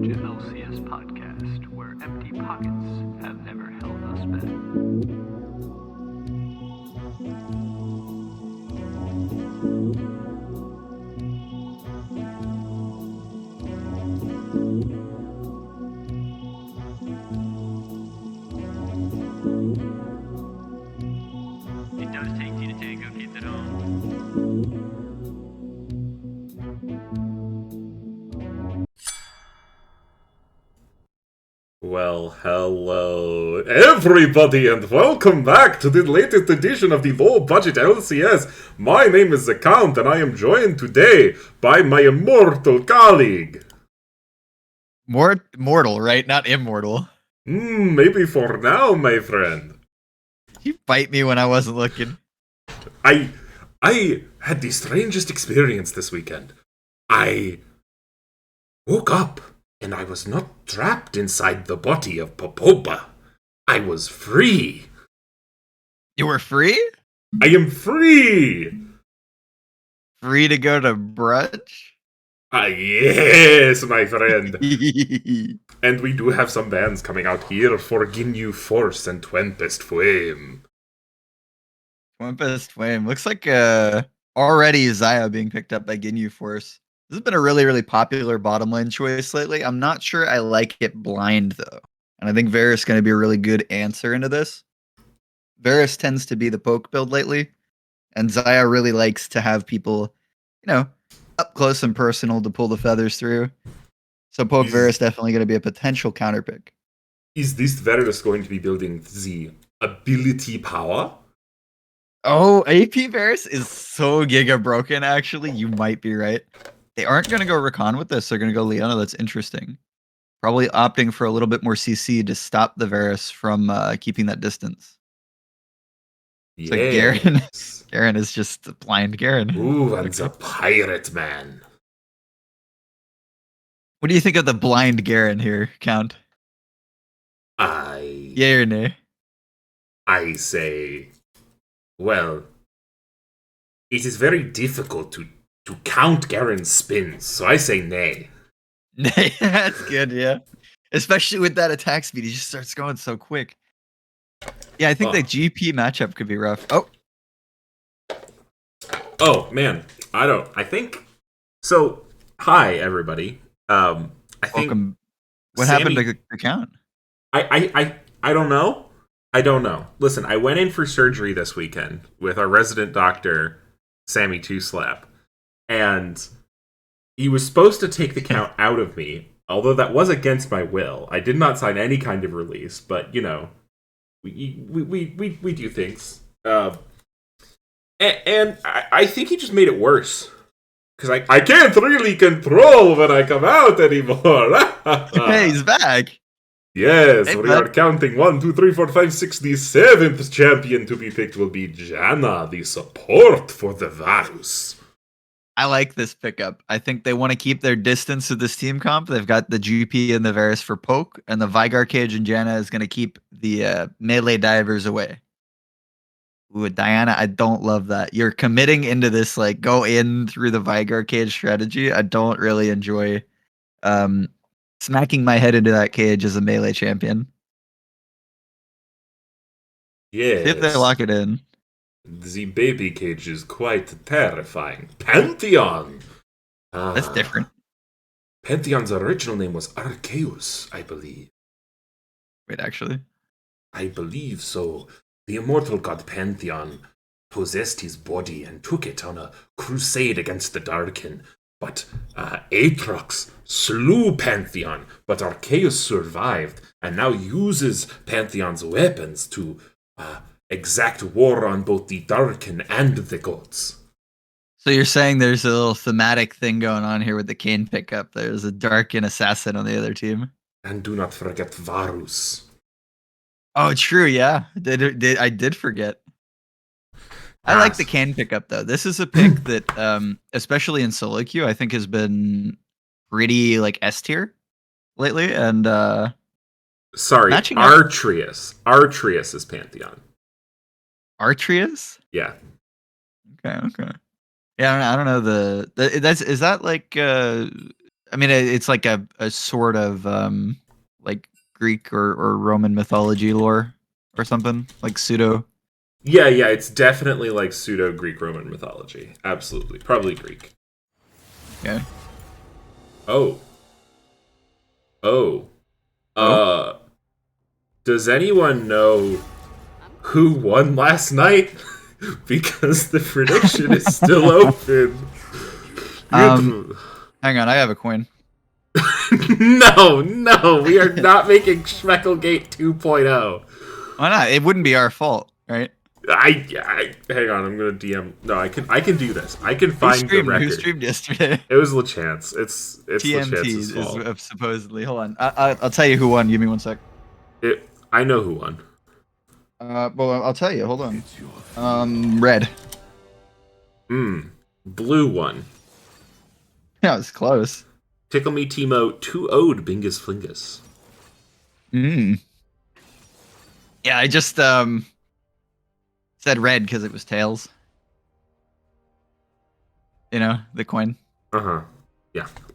low-budget LCS podcast where empty pockets have never held us back. It does take two to tango, keep it on. Well, hello everybody and welcome back to the latest edition of the low-budget LCS. My name is the Count and I am joined today by my immortal colleague. Mortal, right? Not immortal. Maybe for now, my friend. You bite me when I wasn't looking. I had the strangest experience this weekend. I woke up and I was not trapped inside the body of Popoba. I was free. You were free? I am free! Free to go to brunch? Yes, my friend. And we do have some bands coming out here for Ginyu Force and Twempest Fwame. Twempest Fwame. Looks like already Zaya being picked up by Ginyu Force. This has been a really popular bottom lane choice lately. I'm not sure I like it blind, though. And I think Varus is going to be a really good answer into this. Varus tends to be the poke build lately. And Zaya really likes to have people, up close and personal to pull the feathers through. So poke Varus definitely going to be a potential counter pick. Is this Varus going to be building the ability power? Oh, AP Varus is so giga broken, actually. You might be right. They aren't going to go Rakan with this. They're going to go Leona. That's interesting. Probably opting for a little bit more CC to stop the Varus from keeping that distance. Yes. So Garen is just a blind Garen. Ooh, and the pirate man. What do you think of the blind Garen here, Count? Yay or nay? I say, well, it is very difficult to count Garen's spins, so I say nay. Nay, that's good, yeah. Especially with that attack speed, he just starts going so quick. Yeah, I think the GP matchup could be rough. Oh, man. I think... So, hi, everybody. I think... Welcome. What happened to the Count? I don't know. I don't know. Listen, I went in for surgery this weekend with our resident doctor, Sammy Two Slap. And he was supposed to take the count out of me, although that was against my will. I did not sign any kind of release, but, we do things. And I think he just made it worse. Because I can't really control when I come out anymore. Hey, he's back. Yes, hey, we are counting 1, 2, 3, 4, 5, 6. The 7th champion to be picked will be Janna, the support for the Varus. I like this pickup. I think they want to keep their distance with this team comp. They've got the GP and the Varus for poke, and the Vigar cage and Janna is going to keep the melee divers away. Ooh, Diana, I don't love that. You're committing into this, like, go in through the Vigar cage strategy. I don't really enjoy smacking my head into that cage as a melee champion. Yes. See if they lock it in. The baby cage is quite terrifying. Pantheon! That's different. Pantheon's original name was Arceus, I believe. Wait, actually? I believe so. The immortal god Pantheon possessed his body and took it on a crusade against the Darkin. But Aatrox slew Pantheon, but Arceus survived and now uses Pantheon's weapons to exact war on both the Darkin and the gods. So you're saying there's a little thematic thing going on here with the Kayn pickup. There's a Darkin assassin on the other team. And do not forget Varus. Oh, true, yeah. I did forget. I like the Kayn pickup, though. This is a pick that, especially in solo queue, I think has been pretty, like, S tier lately. And, sorry, Artreus. Artreus is Pantheon. Artreus? Yeah. Okay. Yeah, I don't know is that like, I I mean, it's like a sort of like Greek or Roman mythology lore or something like pseudo. Yeah, it's definitely like pseudo Greek Roman mythology. Absolutely, probably Greek. Yeah. Oh, oh, Oh. does anyone know who won last night? Because the prediction is still open. Hang on, I have a coin. No, we are not making Schmecklegate 2.0. Why not? It wouldn't be our fault, right? I hang on. I'm gonna DM. No, I can do this. I can find the record. Who streamed yesterday? It was LeChance. It's TMT LeChance's fault. is supposedly. Hold on, I'll tell you who won. Give me 1 sec. I know who won. Well, I'll tell you. Hold on. Red. Blue won. Yeah, it's close. Tickle Me Timo 2-0'd Bingus Flingus. Yeah, I just said red because it was tails. You know, the coin. Yeah.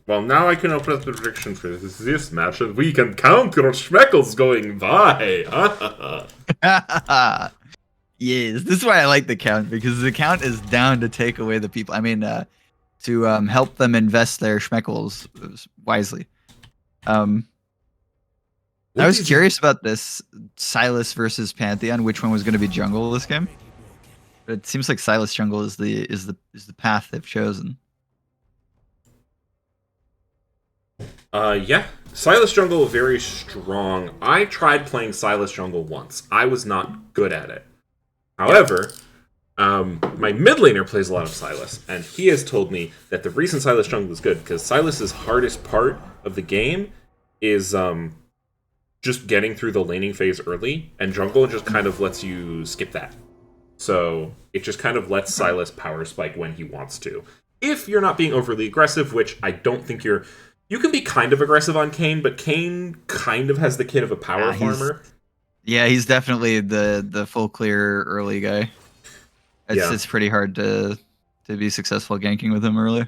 Well, now I can open up the prediction for this match, and we can count your Schmeckles going by. Yes, this is why I like the count, because the count is down to take away the people. I mean, to help them invest their Schmeckles wisely. I was curious about this Silas versus Pantheon. Which one was going to be jungle this game? But it seems like Silas jungle is the path they've chosen. Yeah. Silas Jungle very strong. I tried playing Silas Jungle once. I was not good at it. However, my mid laner plays a lot of Silas, and he has told me that the reason Silas Jungle is good because Silas's hardest part of the game is just getting through the laning phase early, and Jungle just kind of lets you skip that. So it just kind of lets Silas power spike when he wants to. If you're not being overly aggressive, which I don't think you're... You can be kind of aggressive on Kayn, but Kayn kind of has the kit of a power farmer. Yeah, he's definitely the full clear early guy. It's pretty hard to be successful ganking with him early.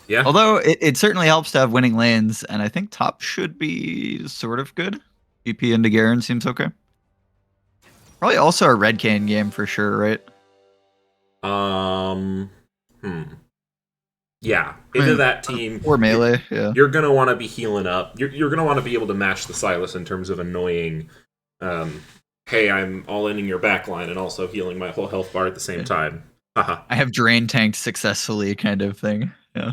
Yeah. Although it certainly helps to have winning lanes, and I think top should be sort of good. EP into Garen seems okay. Probably also a red Kayn game for sure, right? Yeah, into that team. Or melee, yeah. You're going to want to be healing up. You're going to want to be able to match the Silas in terms of annoying, hey, I'm all-inning your backline and also healing my whole health bar at the same time. Haha. I have drain tanked successfully kind of thing, yeah.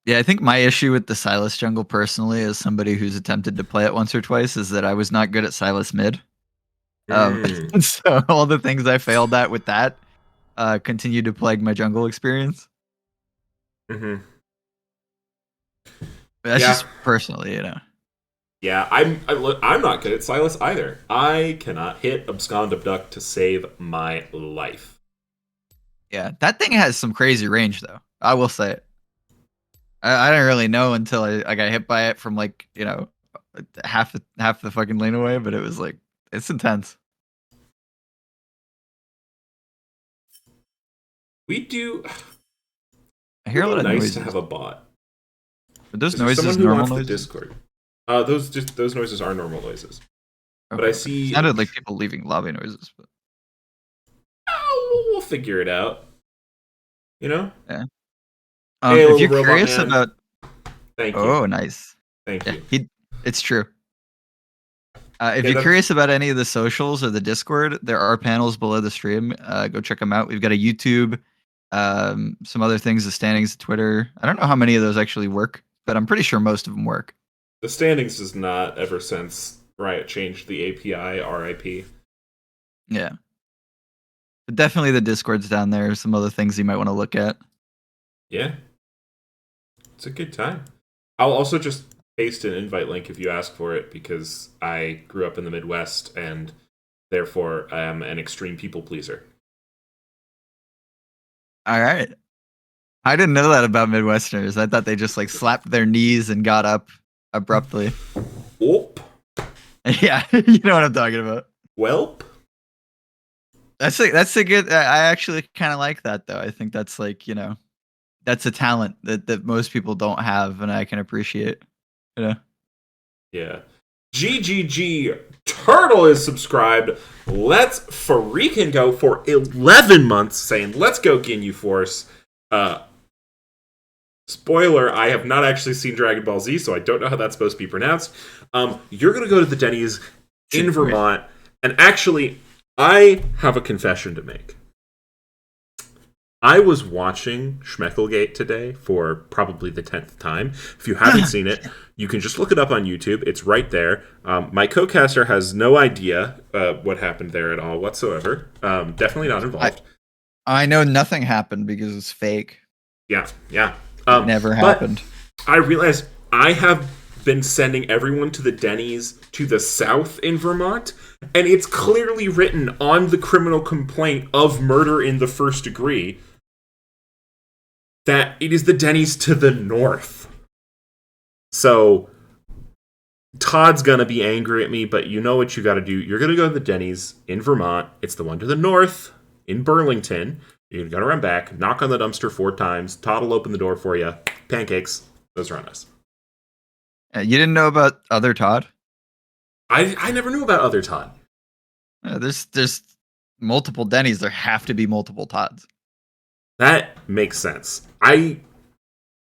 Yeah, I think my issue with the Silas jungle personally, as somebody who's attempted to play it once or twice, is that I was not good at Silas mid. So all the things I failed at with that continue to plague my jungle experience. That's just personally, you know. Yeah, I'm not good at Silas either. I cannot hit abscond abduct to save my life. Yeah, that thing has some crazy range though. I will say it. I didn't really know until I got hit by it from like, you know, half the fucking lane away, but it was like, it's intense. We do. I hear a lot of nice noises. to have a bot. Are those noises normal noises? Discord. Those noises are normal noises. Okay. But I see. It sounded like people leaving lobby noises. But... Oh, we'll figure it out. You know. Yeah. Hey, if you're curious about, thank you. Oh, nice. Thank you. It's true. If you're curious about any of the socials or the Discord, there are panels below the stream. Go check them out. We've got a YouTube, some other things, the standings, Twitter. I don't know how many of those actually work, but I'm pretty sure most of them work. The standings is not ever since Riot changed the API. RIP. Yeah. But definitely the Discord's down there. Some other things you might want to look at. Yeah. It's a good time. I'll also just paste an invite link if you ask for it, because I grew up in the Midwest and therefore I am an extreme people pleaser. All right. I didn't know that about Midwesterners. I thought they just like slapped their knees and got up abruptly. Whoop. Yeah, you know what I'm talking about. Welp. That's a good. I actually kind of like that though. I think that's like, you know, that's a talent that most people don't have, and I can appreciate. You know. Yeah. GGG Turtle is subscribed. Let's freaking go for 11 months saying, let's go Ginyu Force. Spoiler, I have not actually seen Dragon Ball Z, so I don't know how that's supposed to be pronounced. You're going to go to the Denny's in Vermont. And actually, I have a confession to make. I was watching Schmecklegate today for probably the 10th time. If you haven't seen it, you can just look it up on YouTube. It's right there. My co-caster has no idea what happened there at all whatsoever. Definitely not involved. I know nothing happened because it's fake. Yeah. It never happened. I realized I have been sending everyone to the Denny's to the south in Vermont, and it's clearly written on the criminal complaint of murder in the first degree that it is the Denny's to the north. So Todd's gonna be angry at me, but you know what you gotta do. You're gonna go to the Denny's in Vermont. It's the one to the north in Burlington. You're gonna run back, knock on the dumpster 4 times. Todd will open the door for you. Pancakes. Those are on us. You didn't know about other Todd? I never knew about other Todd. There's multiple Denny's. There have to be multiple Todds. That makes sense. I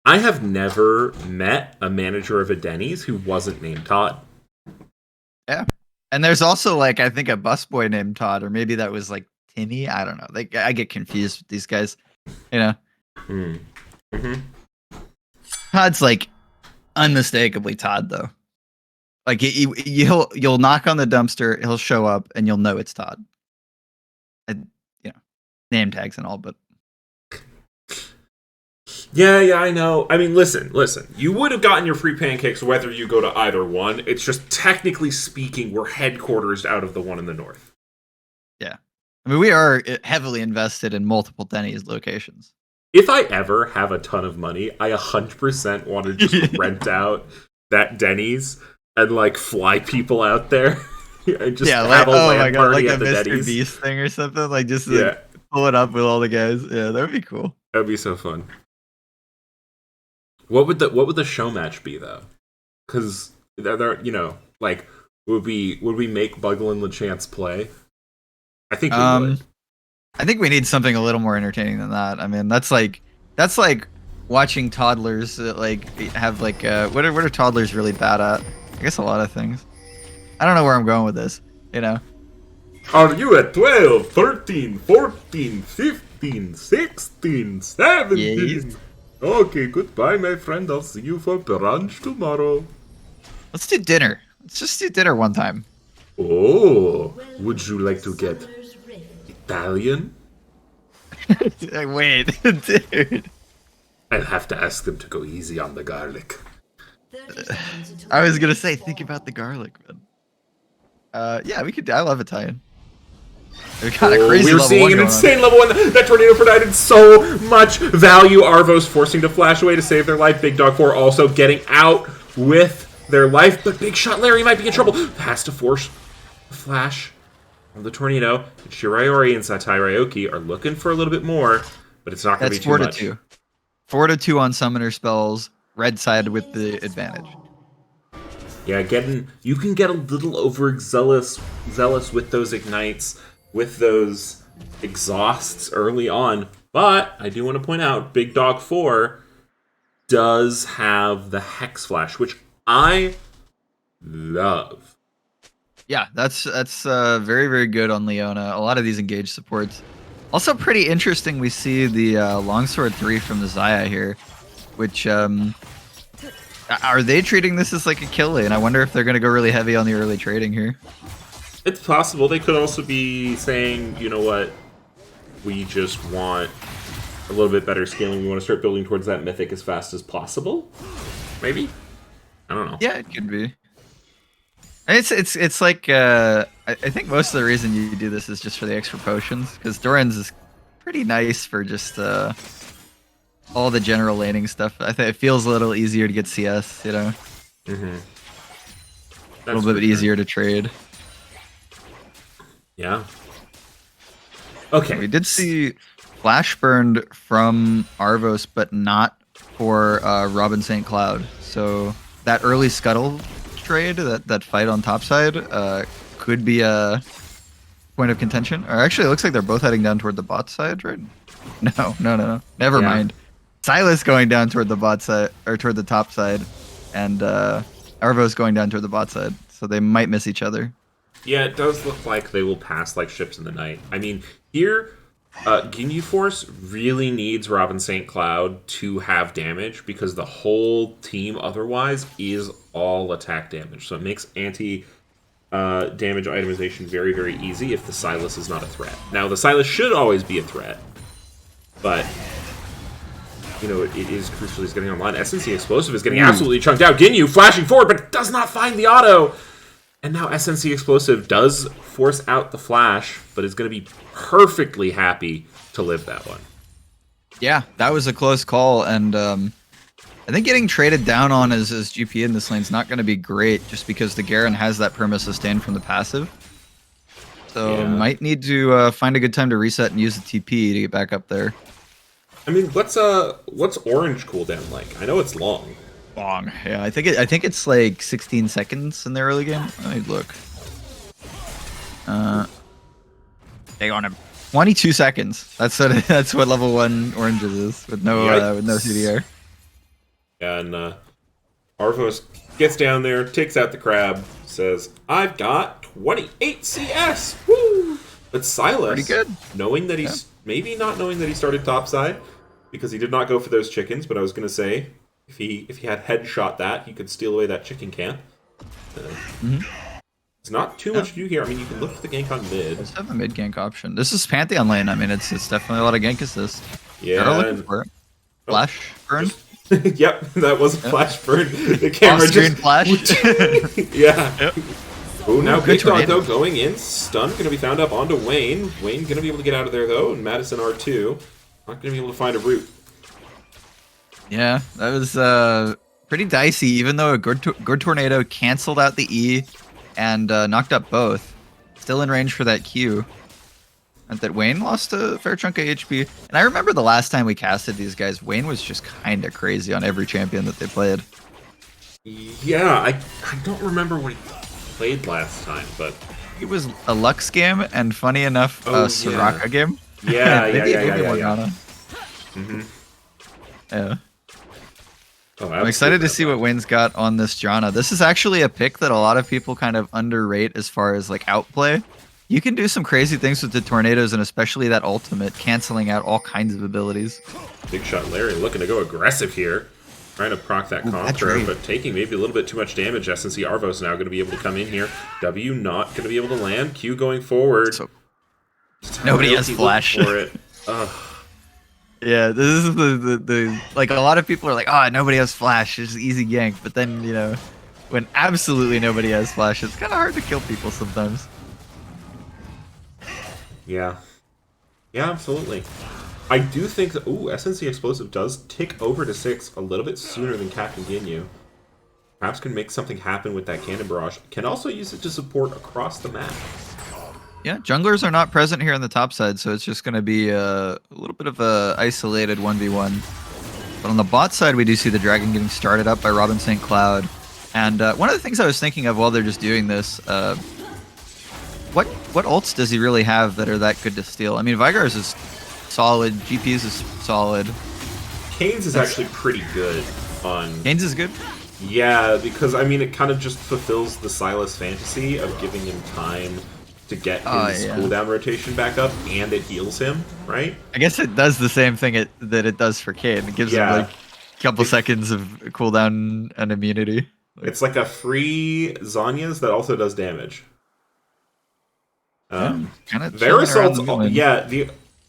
have never met a manager of a Denny's who wasn't named Todd. Yeah. And there's also, like, I think a busboy named Todd, or maybe that was, like, Timmy. I don't know. I get confused with these guys. You know? Mm-hmm. Todd's, like, unmistakably Todd, though. Like, you'll knock on the dumpster, he'll show up, and you'll know it's Todd. Name tags and all, but... Yeah, I know. I mean, listen. You would have gotten your free pancakes whether you go to either one. It's just, technically speaking, we're headquarters out of the one in the north. Yeah. I mean, we are heavily invested in multiple Denny's locations. If I ever have a ton of money, I 100% want to just rent out that Denny's and, like, fly people out there. And just have a LAN party at the Mr. Denny's. Beast thing or something. Like, just pull it up with all the guys. Yeah, that would be cool. That would be so fun. What would the show match be, though? Because they're, you know, like, would we make Buggle and LeChance play? I think we would. I think we need something a little more entertaining than that. I mean, that's like watching toddlers have like what are toddlers really bad at? I guess a lot of things. I don't know where I'm going with this, you know. Are you at 12, 13, 14, 15, 16, 17? Yes. Okay, goodbye, my friend. I'll see you for brunch tomorrow. Let's do dinner. Let's just do dinner one time. Oh, would you like to get Italian? Wait, dude. I'll have to ask them to go easy on the garlic. I was gonna say, think about the garlic, man. Yeah, we could. I love Italian. We got a crazy we're level seeing an insane level 1. That tornado provided so much value. Arvos forcing to flash away to save their life. Big Dog 4 also getting out with their life, but Big Shot Larry might be in trouble. Has to force the flash of the tornado. And Shirayori and Satai Ryoki are looking for a little bit more, but it's not going to be too much. 4-2 on summoner spells. Red side with the advantage. Yeah, you can get a little overzealous with those ignites, with those exhausts early on. But I do want to point out, Big Dog 4 does have the Hex Flash, which I love. Yeah, that's very, very good on Leona. A lot of these engaged supports. Also pretty interesting, we see the Longsword 3 from the Xayah here, which are they treating this as like a kill lane? I wonder if they're going to go really heavy on the early trading here. It's possible. They could also be saying, you know what, we just want a little bit better scaling. We want to start building towards that mythic as fast as possible. Maybe? I don't know. Yeah, it could be. It's like I think most of the reason you do this is just for the extra potions, because Doran's is pretty nice for just all the general laning stuff. I think it feels a little easier to get CS, you know. A little bit easier to trade. Yeah. Okay. We did see flash burned from Arvos, but not for Robin St. Cloud. So that early scuttle trade, that fight on top side, could be a point of contention. Or actually, it looks like they're both heading down toward the bot side, right? No. Never mind. Silas going down toward the bot side, or toward the top side, and Arvos going down toward the bot side. So they might miss each other. Yeah, it does look like they will pass like ships in the night. I mean, here, Ginyu Force really needs Robin St. Cloud to have damage because the whole team otherwise is all attack damage. So it makes anti damage itemization very, very easy if the Silas is not a threat. Now, the Silas should always be a threat, but you know, it is crucial he's getting online. SNC Explosive is getting absolutely chunked out. Ginyu flashing forward, but does not find the auto. And now SNC Explosive does force out the flash, but is going to be perfectly happy to live that one. Yeah, that was a close call, and I think getting traded down on as GP in this lane is not going to be great, just because the Garen has that perma-sustain from the passive. So might need to find a good time to reset and use the TP to get back up there. I mean, what's orange cooldown like? I know it's long. Long. Yeah, I think it's like 16 seconds in the early game. Let me look. Hang on, 22 seconds. That's what level 1 oranges is with no CDR. And Arvos gets down there, takes out the crab, says, "I've got 28 CS." Woo! But Silas, pretty good. Knowing that he's maybe not knowing that he started topside because he did not go for those chickens, but I was gonna say, if he had headshot that, he could steal away that chicken camp. It's not too much to do here. I mean, you can look for the gank on mid. Let's have a mid gank option. This is Pantheon lane. I mean, it's definitely a lot of gank assist. Yeah. Looking for it. Flash burn. Yep, that was a flash burn. The camera Off-screen just flash. Yeah. Yep. Oh, now good Big Dog, tornado. though, going in. Stun going to be found up onto Wayne. Wayne going to be able to get out of there, though. And Madison R2 not going to be able to find a route. Yeah, that was pretty dicey, even though a good tornado canceled out the E and knocked up both. Still in range for that Q. And that Wayne lost a fair chunk of HP. And I remember the last time we casted these guys, Wayne was just kind of crazy on every champion that they played. Yeah, I don't remember what he played last time, but... It was a Lux game, and funny enough, a Soraka game. Yeah. Yeah. Oh, I'm excited to see what Wayne's got on this Janna. This is actually a pick that a lot of people kind of underrate as far as like outplay. You can do some crazy things with the tornadoes, and especially that ultimate, canceling out all kinds of abilities. Big Shot Larry looking to go aggressive here. Trying to proc that conqueror, but taking maybe a little bit too much damage. SNC Arvos now going to be able to come in here. W not going to be able to land. Q going forward. So, nobody has flash. For it. Yeah, this is the like a lot of people are like, oh, nobody has flash, it's easy gank. But then, you know, when absolutely nobody has flash, it's kind of hard to kill people sometimes. Yeah, absolutely. I do think that SNC Explosive does tick over to 6 a little bit sooner than Captain Ginyu. Perhaps can make something happen with that Cannon Barrage. Can also use it to support across the map. Yeah, junglers are not present here on the top side, so it's just going to be a little bit of a isolated 1v1. But on the bot side, we do see the dragon getting started up by Robin St. Cloud. And one of the things I was thinking of while they're just doing this, what ults does he really have that are that good to steal? I mean, Vygar's is solid, GP's is solid. Kane's is actually pretty good on... Kane's is good? Yeah, because, I mean, it kind of just fulfills the Silas fantasy of giving him time to get his cooldown rotation back up, and it heals him, right? I guess it does the same thing that it does for Kane. It gives him like a couple seconds of cooldown and immunity. It's like a free Zanya's that also does damage. Kind of Varus ult,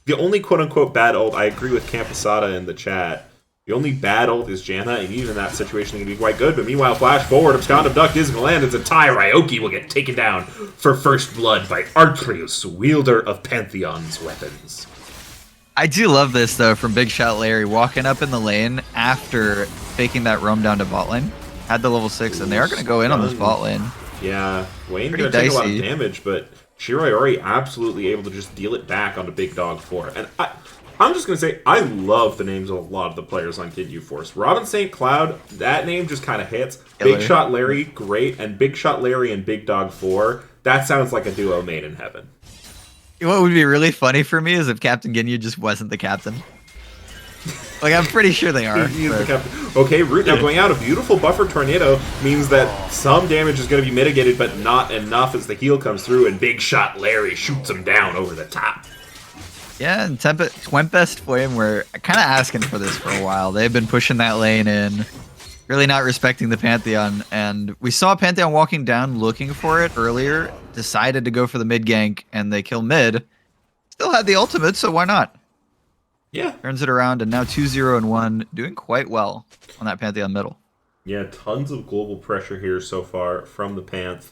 the only quote-unquote bad ult, I agree with Camposada in the chat, the only bad ult is Janna, and even in that situation it can be quite good, but meanwhile, flash forward, Abscond Abduct is going to land, it's a tie, Ryoki will get taken down for first blood by Artreus, wielder of Pantheon's weapons. I do love this, though, from Big Shot Larry, walking up in the lane after faking that roam down to bot lane. Had the level 6, and they are going to go in on this bot lane. Yeah, Wayne Pretty going to take a lot of dicey. damage, but Shiroi absolutely able to just deal it back onto Big Dog 4. And I'm just going to say, I love the names of a lot of the players on Ginyu Force. Robin St. Cloud, that name just kind of hits. Big Shot Larry, great. And Big Shot Larry and Big Dog 4, that sounds like a duo made in heaven. What would be really funny for me is if Captain Ginyu just wasn't the captain. Like, I'm pretty sure they are. He's the captain. Okay, Root now going out. A beautiful buffer tornado means that some damage is going to be mitigated, but not enough as the heal comes through, and Big Shot Larry shoots him down over the top. Yeah, and Twempest Fwame were kind of asking for this for a while. They've been pushing that lane in, really not respecting the Pantheon, and we saw Pantheon walking down looking for it earlier, decided to go for the mid gank, and they kill mid. Still had the ultimate, so why not? Yeah. Turns it around, and now 2-0-1, doing quite well on that Pantheon middle. Yeah, tons of global pressure here so far from the Panth.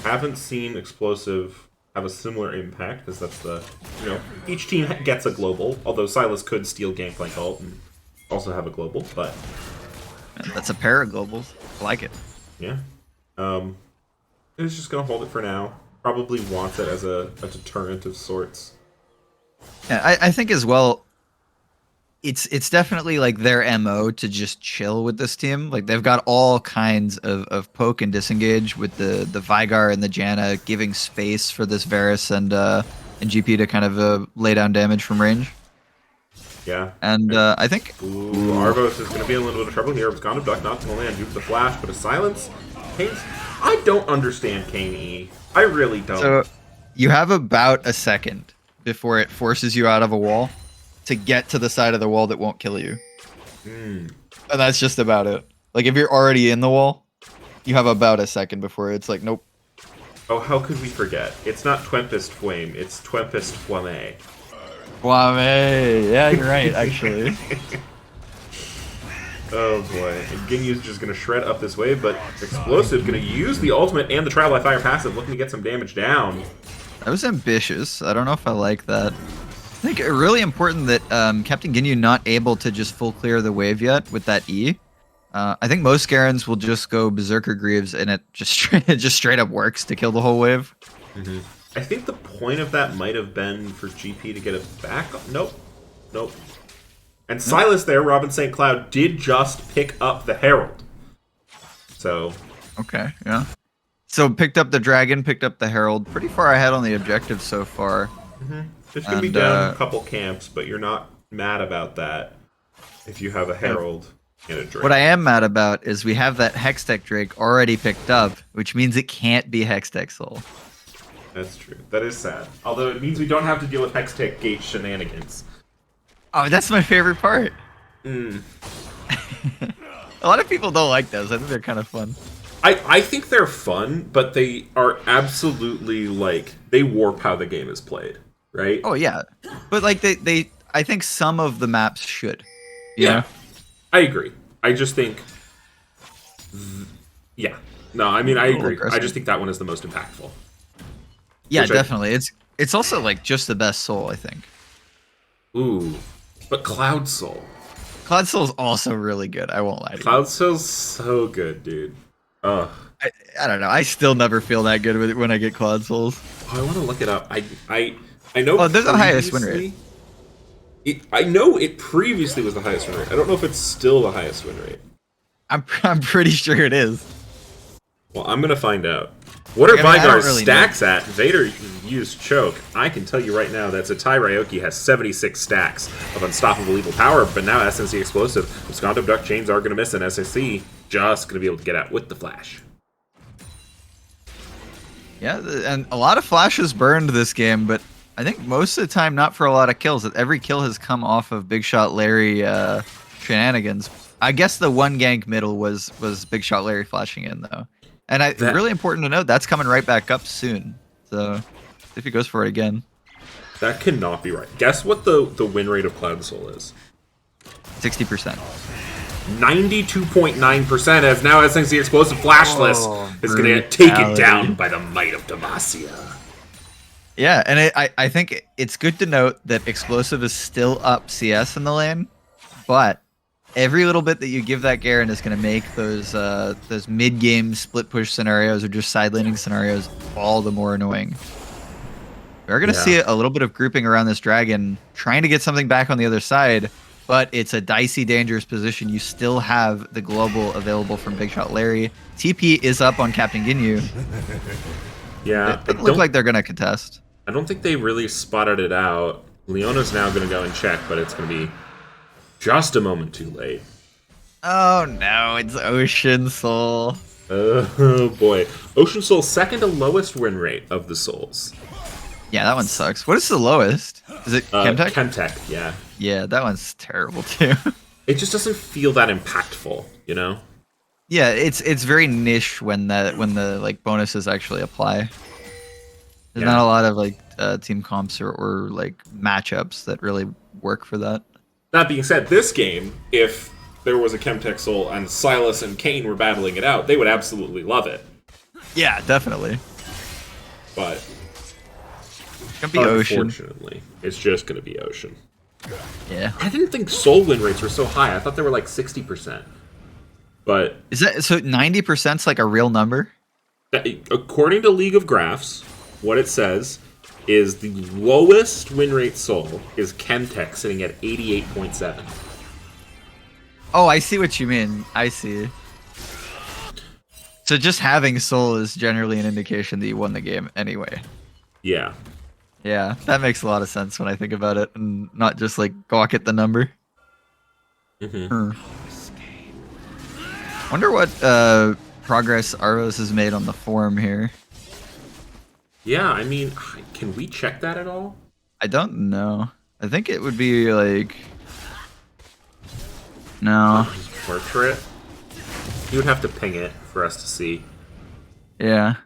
Haven't seen Explosive have a similar impact, because that's the, each team gets a global, although Silas could steal Gangplank ult and also have a global, but... That's a pair of globals. I like it. Yeah. It's just going to hold it for now. Probably wants it as a deterrent of sorts. Yeah, I think as well, it's definitely like their MO to just chill with this team. Like they've got all kinds of poke and disengage with the Vygar and the Janna, giving space for this Varus and GP to kind of lay down damage from range. Yeah. And I think... Ooh, Arvos is going to be in a little bit of trouble here. It's gone to Duck, not to land due to the flash, but a silence. I don't understand Kane E. I really don't. So you have about a second before it forces you out of a wall to get to the side of the wall that won't kill you. And that's just about it. Like, if you're already in the wall, you have about a second before it's like, nope. Oh, how could we forget? It's not Twempest Fwame, it's Twempest Fwame. Fwame! Yeah, you're right, actually. Oh boy. And Ginyu's just going to shred up this wave, but Explosive going to use the ultimate and the Trial by Fire passive, looking to get some damage down. That was ambitious. I don't know if I like that. I think it's really important that Captain Ginyu not able to just full clear the wave yet with that E. I think most Garens will just go Berserker Greaves, and it just straight up works to kill the whole wave. I think the point of that might have been for GP to get it back. Nope. And Silas there, Robin St. Cloud, did just pick up the Herald. So... Okay, yeah. So picked up the Dragon, picked up the Herald. Pretty far ahead on the objective so far. It's going to be down a couple camps, but you're not mad about that if you have a Herald and a Drake. What I am mad about is we have that Hextech Drake already picked up, which means it can't be Hextech Soul. That's true. That is sad. Although it means we don't have to deal with Hextech Gate shenanigans. Oh, that's my favorite part. A lot of people don't like those. I think they're kind of fun. I think they're fun, but they are absolutely, like, they warp how the game is played, right? Oh, yeah. But, like, I think some of the maps should. Yeah. I agree. I just think... Yeah. No, I mean, I agree. I just think that one is the most impactful. Yeah, definitely. It's also, like, just the best soul, I think. Ooh. But Cloud Soul. Cloud Soul's also really good. I won't lie to you. Cloud Soul's so good, dude. Ugh. I don't know. I still never feel that good with it when I get Cloud Souls. Oh, I want to look it up. I know. Oh, there's the highest win rate. I know it previously was the highest win rate. I don't know if it's still the highest win rate. I'm pretty sure it is. Well, I'm gonna find out. What are Vygar's stacks at? Vader used Choke. I can tell you right now that Zatai Ryoki has 76 stacks of Unstoppable Evil Power, but now SNC Explosive, Wisconsin Duck Chains are going to miss, and SSC just going to be able to get out with the Flash. Yeah, and a lot of flashes burned this game, but I think most of the time not for a lot of kills. Every kill has come off of Big Shot Larry shenanigans. I guess the one gank middle was Big Shot Larry flashing in, though. And really important to note, that's coming right back up soon. So, if he goes for it again. That cannot be right. Guess what the win rate of Cloud Soul is? 60%. 92.9%, as now SNC Explosive Flashless is going to get taken down by the might of Demacia. Yeah, and I think it's good to note that Explosive is still up CS in the lane, but every little bit that you give that Garen is going to make those mid-game split push scenarios or just side laning scenarios all the more annoying. We're going to Yeah. see a little bit of grouping around this dragon, trying to get something back on the other side, but it's a dicey, dangerous position. You still have the global available from Big Shot Larry. TP is up on Captain Ginyu. Yeah, It doesn't look like they're going to contest. I don't think they really spotted it out. Leona's now going to go and check, but it's going to be just a moment too late. Oh no, it's Ocean Soul. Oh boy. Ocean Soul's second to lowest win rate of the Souls. Yeah, that one sucks. What is the lowest? Is it Chemtech? Chemtech, yeah. Yeah, that one's terrible too. It just doesn't feel that impactful, you know? Yeah, it's very niche when the like bonuses actually apply. There's not a lot of like team comps or like matchups that really work for that. That being said, this game, if there was a Chemtech Soul and Silas and Kane were battling it out, they would absolutely love it. Yeah, definitely. But It's gonna be Ocean. unfortunately, it's just going to be Ocean. Yeah. I didn't think Soul win rates were so high. I thought they were like 60%. But Is that so? 90%'s like a real number? according to League of Graphs, what it says is the lowest win rate Soul is Chemtech, sitting at 88.7. Oh, I see what you mean. I see. So just having Soul is generally an indication that you won the game anyway. Yeah. Yeah, that makes a lot of sense when I think about it, and not just like gawk at the number. Mm-hmm. Wonder what progress Arvos has made on the form here. Yeah, I mean, can we check that at all? I don't know. I think it would be like... No. Just portrait? You would have to ping it for us to see. Yeah.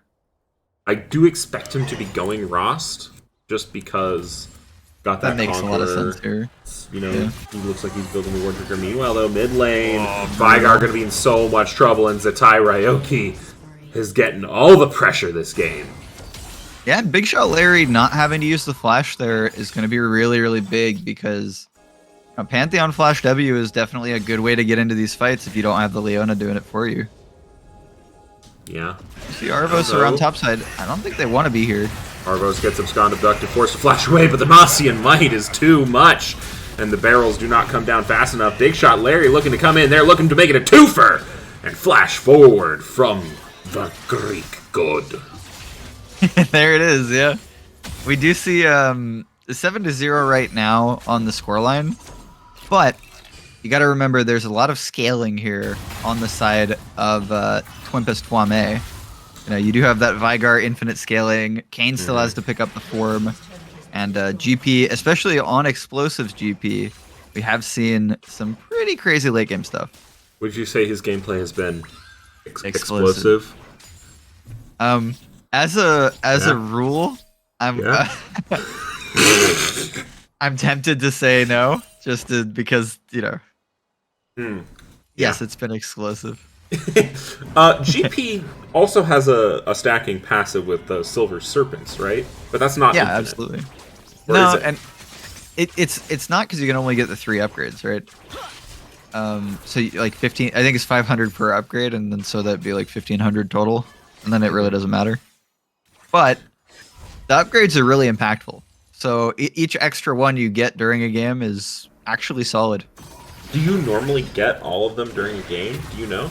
I do expect him to be going Rost, just because got that Makes a lot of Conqueror. sense here. You know, Yeah. he looks like he's building the War Trigger. Meanwhile, though, mid lane, Vygar going to be in so much trouble, and Zatai Ryoki is getting all the pressure this game. Yeah, Big Shot Larry not having to use the flash there is going to be really, really big because Pantheon Flash W is definitely a good way to get into these fights if you don't have the Leona doing it for you. Yeah. You see Arvos around topside. I don't think they want to be here. Arvos gets abscond abducted, forced to flash away, but the Massian might is too much, and the barrels do not come down fast enough. Big Shot Larry looking to come in. They're looking to make it a twofer and flash forward from the Greek god. There it is, yeah. We do see 7-0 right now on the scoreline, but you got to remember there's a lot of scaling here on the side of Twempest Fwame. You know, you do have that Vygar infinite scaling. Kane still has to pick up the form, and GP, especially on explosives GP, we have seen some pretty crazy late game stuff. Would you say his gameplay has been Explosive. As a rule, I'm I'm tempted to say no, just because yes, it's been explosive. GP also has a stacking passive with the Silver Serpents, right? But that's not infinite. Absolutely. Or No, is it? and it's not because you can only get the 3 upgrades, right? So like 15, I think it's 500 per upgrade, and then so that'd be like 1500 total, and then it really doesn't matter. But the upgrades are really impactful. So each extra one you get during a game is actually solid. Do you normally get all of them during a game? Do you know?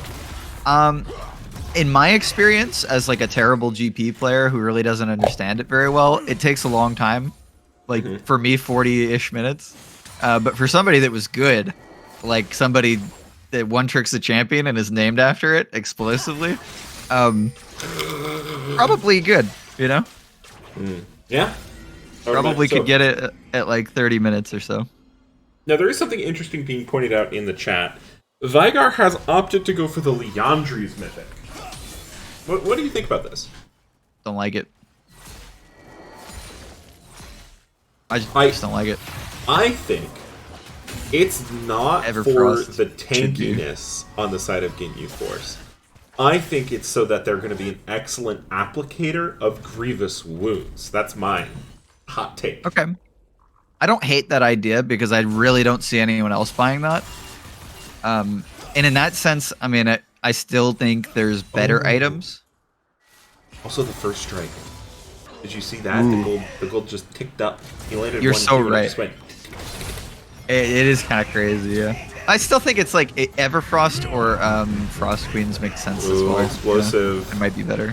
In my experience, as like a terrible GP player who really doesn't understand it very well, it takes a long time. Like for me, 40-ish minutes. But for somebody that was good, like somebody that one tricks the champion and is named after it explosively, probably good. You know, Yeah. probably could get it at like 30 minutes or so. Now, there is something interesting being pointed out in the chat. Vygar has opted to go for the Leandri's Mythic. What do you think about this? Don't like it. I just don't like it. I think it's not for Everfrost the tankiness on the side of Ginyu Force. I think it's so that they're going to be an excellent applicator of grievous wounds. That's my hot take. Okay. I don't hate that idea because I really don't see anyone else buying that. And in that sense, I mean, I still think there's better items. Also, the first strike. Did you see that? The gold just ticked up. He landed You're one, so two, and it right. just went. It is kind of crazy, yeah. I still think it's like Everfrost or Frost Queens makes sense as well. Explosive. It might be better.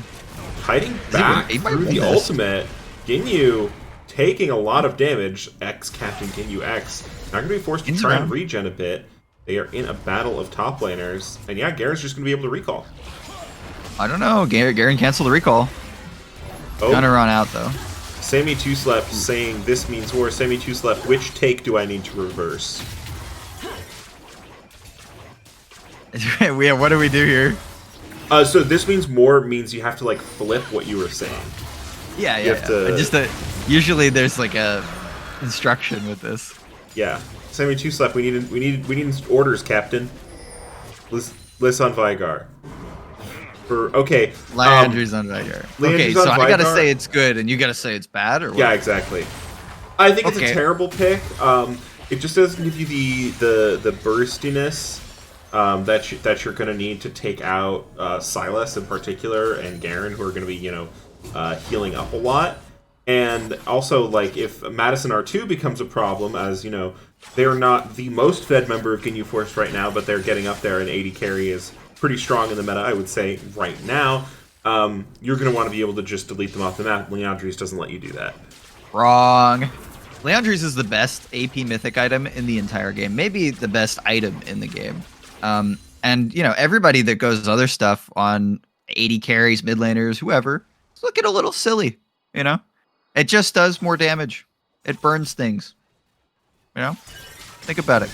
Fighting back through the ultimate. Ginyu taking a lot of damage. Captain Ginyu X. Not going to be forced to try and regen a bit. They are in a battle of top laners. And yeah, Garen's just going to be able to recall. I don't know. Garen canceled the recall. Oh. Gonna run out, though. Sammy Two Slept saying this means war. Sammy Two Slept, which take do I need to reverse? What do we do here? So this means more means you have to like flip what you were saying. Yeah. Just usually there's like a instruction with this. Yeah, Sammy Two Slept. We need orders, Captain. List on Vigar. Okay. Landry's on Vigar. Okay, so I gotta say it's good, and you gotta say it's bad, or what? Yeah, exactly. I think it's a terrible pick. It just doesn't give you the burstiness that you're gonna need to take out Silas in particular and Garen, who are gonna be healing up a lot. And also, like, if Madison R2 becomes a problem, as they're not the most fed member of Ginyu Force right now, but they're getting up there, and 80 carry is pretty strong in the meta, I would say, right now. You're going to want to be able to just delete them off the map. Leandries doesn't let you do that. Wrong. Leandries is the best AP mythic item in the entire game. Maybe the best item in the game. And, everybody that goes other stuff on 80 carries, mid laners, whoever, it's looking a little silly, It just does more damage. It burns things. Think about it.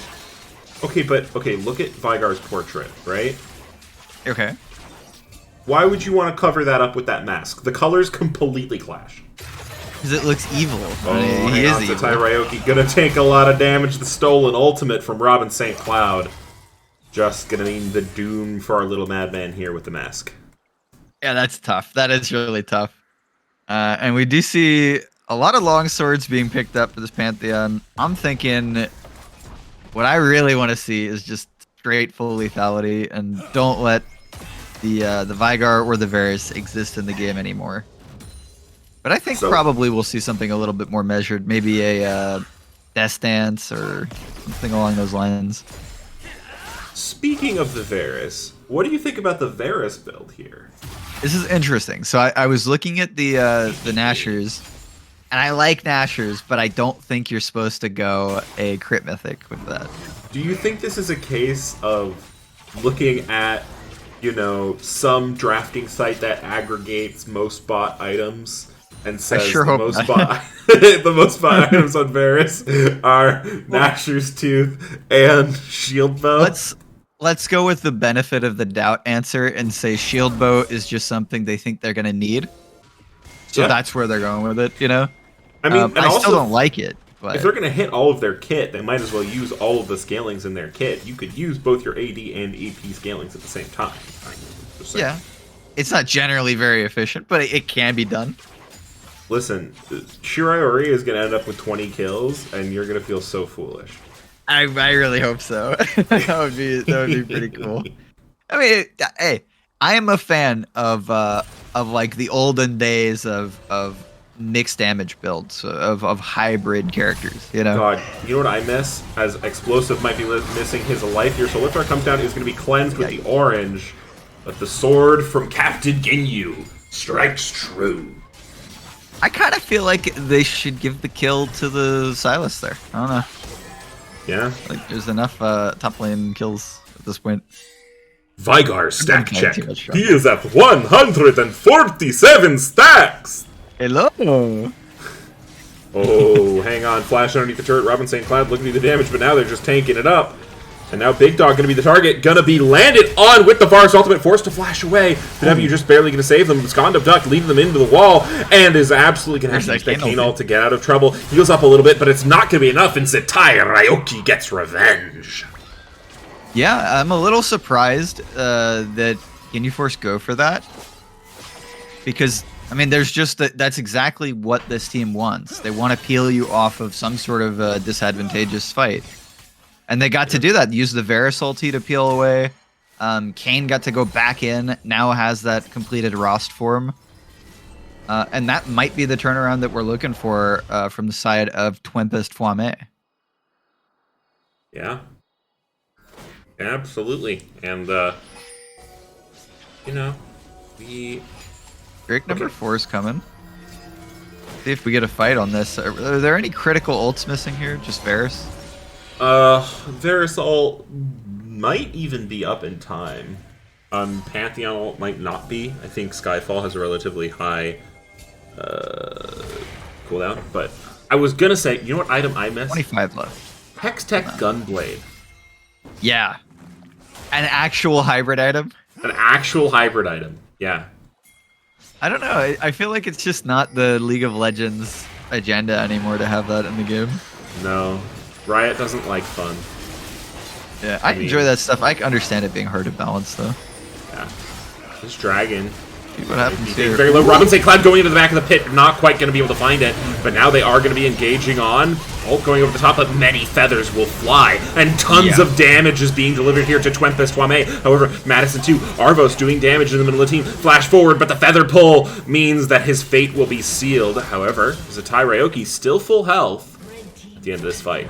Okay, look at Vigar's portrait, right? Okay. Why would you want to cover that up with that mask? The colors completely clash. Because it looks evil. Oh, he is evil. Ryoki gonna take a lot of damage. The stolen ultimate from Robin St. Cloud. Just gonna mean the doom for our little madman here with the mask. Yeah, that's tough. That is really tough. And we do see a lot of long swords being picked up for this Pantheon. I'm thinking what I really want to see is just straight full lethality, and don't let the Vigar or the Varus exist in the game anymore. But I think probably we'll see something a little bit more measured, maybe a Death Dance or something along those lines. Speaking of the Varus, what do you think about the Varus build here? This is interesting. So I was looking at the Nashers, and I like Nashers, but I don't think you're supposed to go a crit mythic with that. Do you think this is a case of looking at, some drafting site that aggregates most bought items and says the most bought items on Varus are Nashor's Tooth and Shield Bow? Let's go with the benefit of the doubt answer and say Shield Bow is just something they think they're gonna need. So that's where they're going with it, I mean, I still don't like it. But if they're going to hit all of their kit, they might as well use all of the scalings in their kit. You could use both your AD and EP scalings at the same time. Yeah. It's not generally very efficient, but it can be done. Listen, Shirai Ori is going to end up with 20 kills, and you're going to feel so foolish. I really hope so. that would be pretty cool. I mean, hey, I am a fan of like the olden days of mixed damage builds, of hybrid characters, God, you know what I miss? As Explosive might be missing his life here, so Liftar comes down, is going to be cleansed with the orange, but the sword from Captain Ginyu strikes true. I kind of feel like they should give the kill to the Silas there. I don't know. Yeah? Like, there's enough top lane kills at this point. Vigar stack check. He is at 147 stacks! Hello. Oh, hang on. Flash underneath the turret. Robin St. Cloud looking to do the damage, but now they're just tanking it up. And now Big Dog going to be the target. Going to be landed on with the Varus ultimate. Forced to flash away. The W just barely going to save them. Skond of Duck leading them into the wall. And is absolutely going to have to use that cane ult to get out of trouble. Heals up a little bit, but it's not going to be enough. And Setai Ryoki gets revenge. Yeah, I'm a little surprised that Ginyu Force go for that. Because I mean, there's just that's exactly what this team wants. They want to peel you off of some sort of disadvantageous fight. And they got to do that. Use the Varus ulti to peel away. Kayn got to go back in. Now has that completed Rost form. And that might be the turnaround that we're looking for from the side of Twempest Fwame. Yeah. Absolutely. And, we... Drake number 4 is coming. See if we get a fight on this. Are there any critical ults missing here? Just Varus? Varus ult might even be up in time. Pantheon ult might not be. I think Skyfall has a relatively high cooldown. But I was gonna say, you know what item I missed? 25 left. Hextech Gunblade. Yeah. An actual hybrid item? An actual hybrid item. Yeah. I don't know. I feel like it's just not the League of Legends agenda anymore to have that in the game. No. Riot doesn't like fun. Yeah, I enjoy that stuff. I can understand it being hard to balance, though. Yeah. This dragon. See what happens here. Very low. Robin St. Cloud going into the back of the pit, not quite going to be able to find it. But now they are going to be engaging on. Ult going over the top, but many feathers will fly. And tons of damage is being delivered here to Twempest Fwame. However, Madison 2, Arvos doing damage in the middle of the team. Flash forward, but the feather pull means that his fate will be sealed. However, Zatai Ryoki still full health at the end of this fight.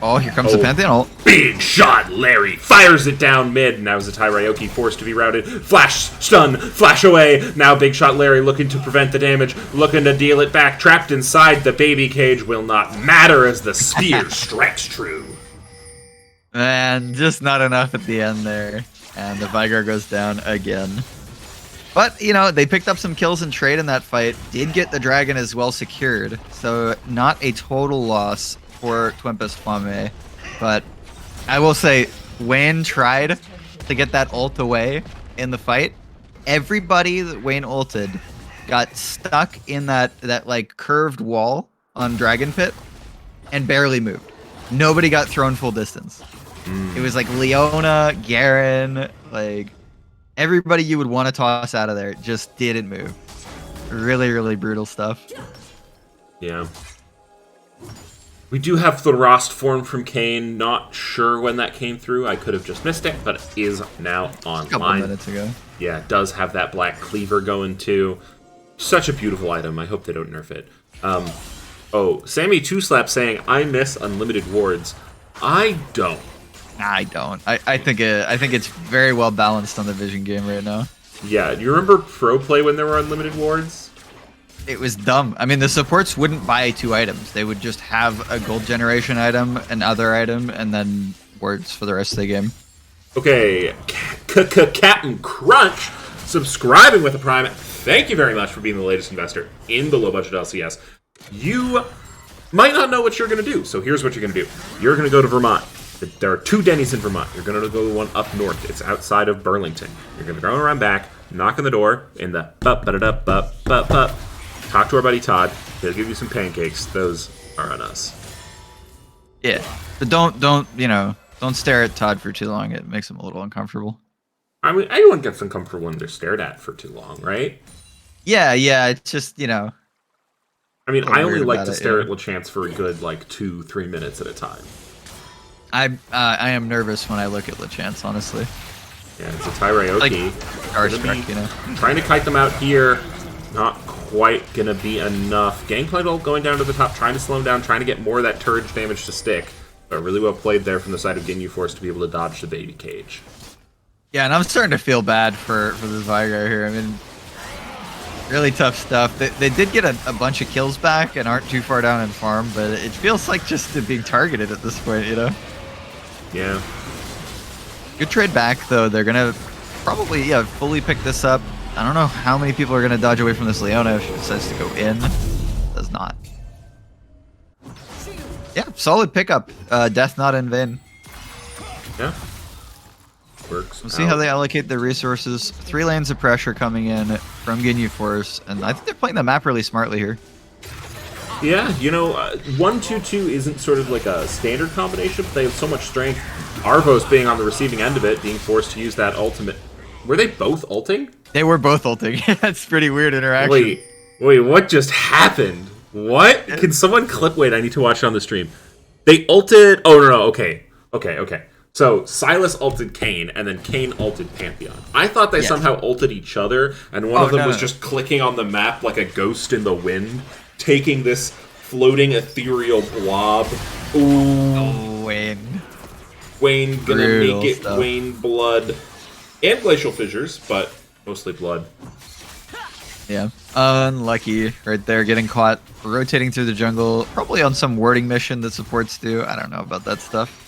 Oh, here comes the Pantheon ult. Big shot, Larry fires it down mid. Now Zatai Ryoki forced to be routed. Flash, stun, flash away. Now Big Shot Larry looking to prevent the damage, looking to deal it back. Trapped inside the baby cage will not matter as the spear strikes true. And just not enough at the end there. And the Vigar goes down again. But, they picked up some kills and trade in that fight. Did get the dragon as well secured. So not a total loss for Twempest Fwame, but I will say Wayne tried to get that ult away in the fight. Everybody that Wayne ulted got stuck in that like curved wall on Dragon Pit and barely moved. Nobody got thrown full distance. It was like Leona, Garen, like everybody you would want to toss out of there just didn't move. Really, really brutal stuff. Yeah. We do have the Rost form from Kane. Not sure when that came through. I could have just missed it, but it is now online. A couple minutes ago. Yeah, it does have that black cleaver going too. Such a beautiful item. I hope they don't nerf it. Sammy Two Slap saying, I miss unlimited wards. I don't. I don't. I think it's very well balanced on the Vision game right now. Yeah, do you remember Pro Play when there were unlimited wards? It was dumb. I mean, the supports wouldn't buy 2 items. They would just have a gold generation item, another item, and then wards for the rest of the game. Okay, Captain Crunch subscribing with a Prime. Thank you very much for being the latest investor in the low-budget LCS. You might not know what you're going to do, so here's what you're going to do. You're going to go to Vermont. There are 2 Denny's in Vermont. You're going to go to one up north. It's outside of Burlington. You're going to go around back, knock on the door, in the bup-ba-da-dup-bup-bup-bup. Talk to our buddy Todd. He'll give you some pancakes. Those are on us. Yeah, but don't stare at Todd for too long. It makes him a little uncomfortable. I mean, anyone gets uncomfortable when they're stared at for too long, right? Yeah. It's just I mean, I only like to stare at LeChance for a good 2-3 minutes at a time. I am nervous when I look at LeChance, honestly. Yeah, it's a Ryoki. Starstruck, Trying to kite them out here. Not quite gonna be enough. Gangplank ult going down to the top, trying to slow him down, trying to get more of that turret damage to stick. But really well played there from the side of Ginyu Force to be able to dodge the baby cage. Yeah, and I'm starting to feel bad for this Vigar here. I mean, really tough stuff. They did get a bunch of kills back and aren't too far down in farm, but it feels like just being targeted at this point, Yeah. Good trade back, though. They're going to probably, fully pick this up. I don't know how many people are going to dodge away from this Leona if she decides to go in. Does not. Yeah, solid pickup. Death not in vain. Yeah. Works. We'll see how they allocate their resources. 3 lanes of pressure coming in from Ginyu Force, and I think they're playing the map really smartly here. Yeah, 1-2-2 isn't sort of like a standard combination, but they have so much strength. Arvos being on the receiving end of it, being forced to use that ultimate. Were they both ulting? They were both ulting. That's pretty weird interaction. Wait, what just happened? What? Can someone clip? Wait, I need to watch it on the stream. They ulted. Oh, no, okay. So Silas ulted Kayn, and then Kayn ulted Pantheon. I thought they somehow ulted each other, and one of them was just clicking on the map like a ghost in the wind, taking this floating ethereal blob. Ooh. Oh, Wayne. Wayne gonna Brutal make it stuff. Wayne blood. And glacial fissures, but mostly blood. Yeah. Unlucky right there, getting caught rotating through the jungle, probably on some warding mission that supports do. I don't know about that stuff.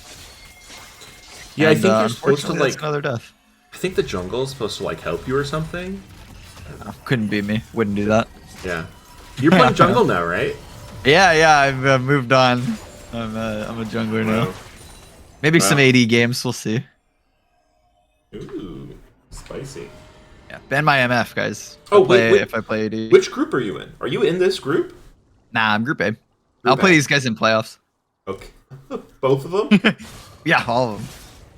Yeah, And, I think you're supposed to unfortunately, like. that's another death. I think the jungle is supposed to like help you or something. Couldn't be me. Wouldn't do that. Yeah, you're playing jungle now, right? Yeah. I've moved on. I'm a jungler now. Maybe some AD games. We'll see. Ooh, spicy. Yeah. Ban my MF, guys. Oh, If I play AD. Which group are you in? Are you in this group? Nah, I'm Group A. I'll play these guys in playoffs. Okay, both of them. Yeah, all of them.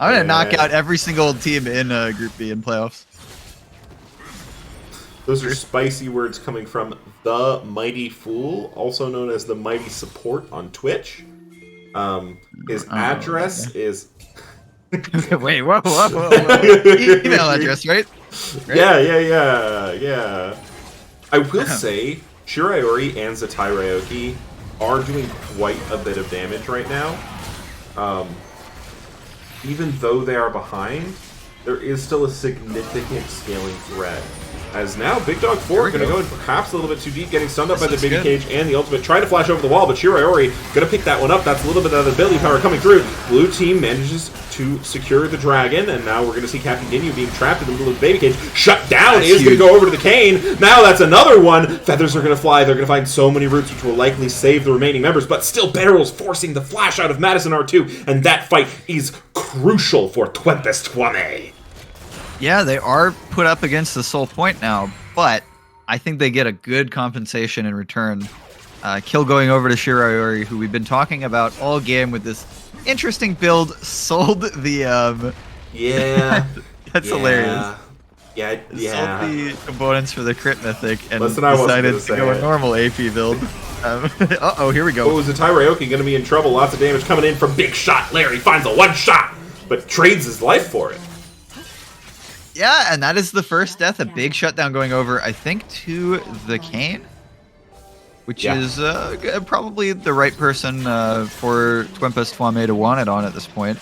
I'm gonna knock out every single team in Group B in playoffs. Those are spicy words coming from the Mighty Fool, also known as the Mighty Support on Twitch. His address is. Wait, whoa. Email address, right? Yeah. I will say, Shirayori and Zatai Ryoki are doing quite a bit of damage right now. Even though they are behind, there is still a significant scaling threat. As now, Big Dog 4 going to go in perhaps a little bit too deep, getting stunned up by the baby cage and the ultimate. Trying to flash over the wall, but Shirayori going to pick that one up. That's a little bit of the ability power coming through. Blue team manages to secure the dragon, and now we're going to see Captain Ginyu being trapped in the middle of the baby cage. Shut down is going to go over to the Kayn. Now that's another one. Feathers are going to fly. They're going to find so many roots, which will likely save the remaining members, but still Barrel's forcing the flash out of Madison R2, and that fight is crucial for Twempest Fwame. Yeah, they are put up against the Soul Point now, but I think they get a good compensation in return. Kill going over to Shirayori, who we've been talking about all game with this interesting build, sold the... Yeah. That's hilarious. Yeah. Sold the components for the crit mythic and Listen, I wasn't decided gonna to say go a it. normal AP build. Uh-oh, here we go. Oh, Zatai Ryoki going to be in trouble. Lots of damage coming in from Big Shot. Larry finds a one shot, but trades his life for it. Yeah, and that is the first death. A big shutdown going over, I think, to the Kayn, which is probably the right person for Twempest Fwame to want it on at this point,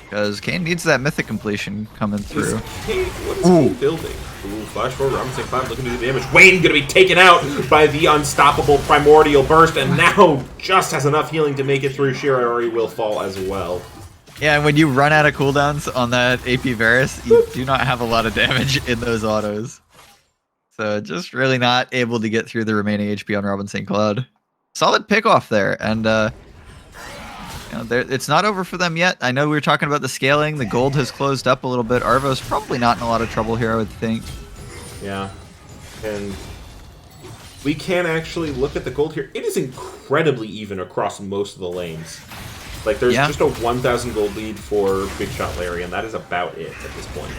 because Kayn needs that mythic completion coming through. What is Kayn building? Ooh, flash forward, Robinson 5 looking to do damage. Wayne going to be taken out by the unstoppable primordial burst, and now just has enough healing to make it through. Shirayori will fall as well. Yeah, and when you run out of cooldowns on that AP Varus, you do not have a lot of damage in those autos. So just really not able to get through the remaining HP on Robin St. Cloud. Solid pick off there, and it's not over for them yet. I know we were talking about the scaling. The gold has closed up a little bit. Arvo's probably not in a lot of trouble here, I would think. Yeah, and we can actually look at the gold here. It is incredibly even across most of the lanes. Like, there's just a 1,000 gold lead for Big Shot Larry, and that is about it at this point.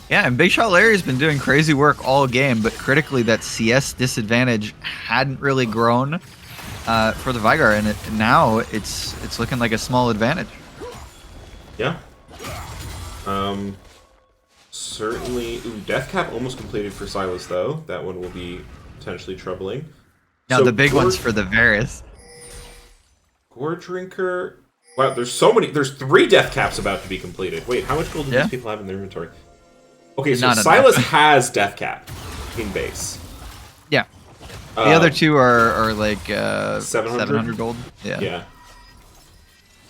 Yeah, and Big Shot Larry's been doing crazy work all game, but critically that CS disadvantage hadn't really grown for the Vigar, and now it's looking like a small advantage. Yeah. Certainly. Ooh, Death Cap almost completed for Silas, though. That one will be potentially troubling. Now, the big one's for the Varus. Gore Drinker. Wow, there's so many. There's 3 Death Caps about to be completed. Wait, how much gold do these people have in their inventory? Okay, so Silas has Death Cap in base. Yeah. The other 2 are like 700 gold. Yeah.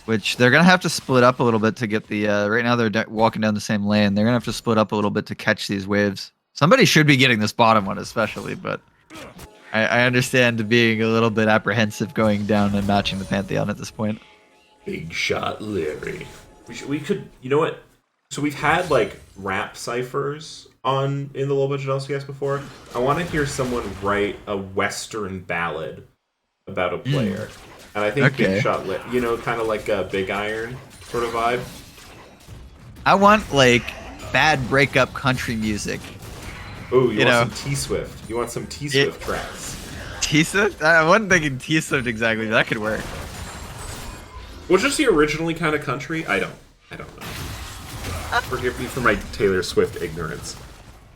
Which they're going to have to split up a little bit to get the... right now they're walking down the same lane. They're going to have to split up a little bit to catch these waves. Somebody should be getting this bottom one especially, but... I understand being a little bit apprehensive going down and matching the Pantheon at this point. Big Shot Larry. We could, you know what? So we've had like rap ciphers in the low budget LCS before. I want to hear someone write a Western ballad about a player, and I think Big Shot, kind of like a Big Iron sort of vibe. I want like bad breakup country music. Ooh, you want some T-Swift. You want some T-Swift tracks. T-Swift? I wasn't thinking T-Swift exactly. That could work. Was just he originally kind of country? I don't. I don't know. Forgive me for my Taylor Swift ignorance.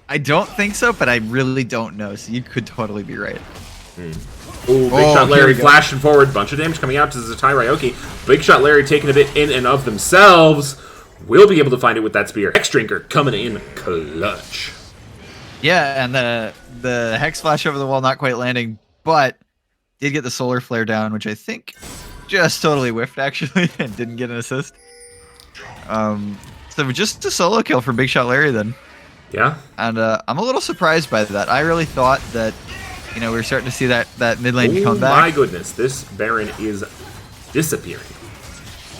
I don't think so, but I really don't know. So you could totally be right. Ooh, Big Shot Larry flashing forward. Bunch of damage coming out to Zatai Ryoki. Big Shot Larry taking a bit in and of themselves. Will be able to find it with that spear. Hex Drinker coming in clutch. Yeah, and the Hex Flash over the wall not quite landing, but did get the Solar Flare down, which I think just totally whiffed, actually, and didn't get an assist. So just a solo kill for Big Shot Larry then. Yeah. And I'm a little surprised by that. I really thought that, we were starting to see that mid lane come back. Oh my goodness, this Baron is disappearing.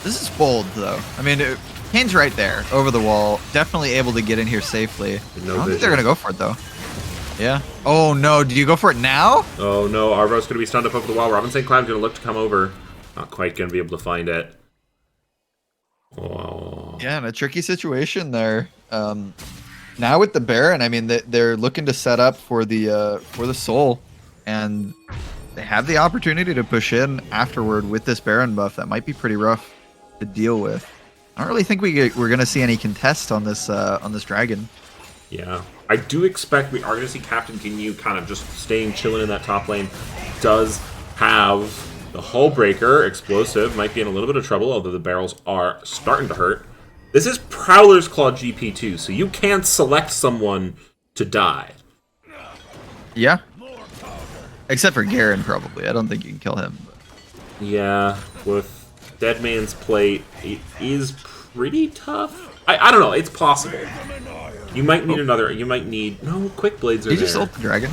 This is bold, though. I mean, Kane's right there, over the wall. Definitely able to get in here safely. I don't think they're going to go for it, though. Yeah. Oh, no. Do you go for it now? Oh, no. Arvo's going to be stunned up over the wall. Robin St. Cloud's going to look to come over. Not quite going to be able to find it. Oh. Yeah, in a tricky situation there. Now with the Baron, I mean, they're looking to set up for the Soul, and they have the opportunity to push in afterward with this Baron buff. That might be pretty rough to deal with. I don't really think we're going to see any contest on this dragon. Yeah, I do expect we are going to see Captain Ginyu kind of just staying chilling in that top lane. Does have the Hull Breaker, explosive, might be in a little bit of trouble, although the barrels are starting to hurt. This is Prowler's Claw GP2, so you can't select someone to die. Yeah. Except for Garen, probably. I don't think you can kill him. Yeah, with Dead Man's Plate, it is pretty tough. I don't know, it's possible. You might need another, you might need... No, Quick Blades are there. Did you just ult the dragon?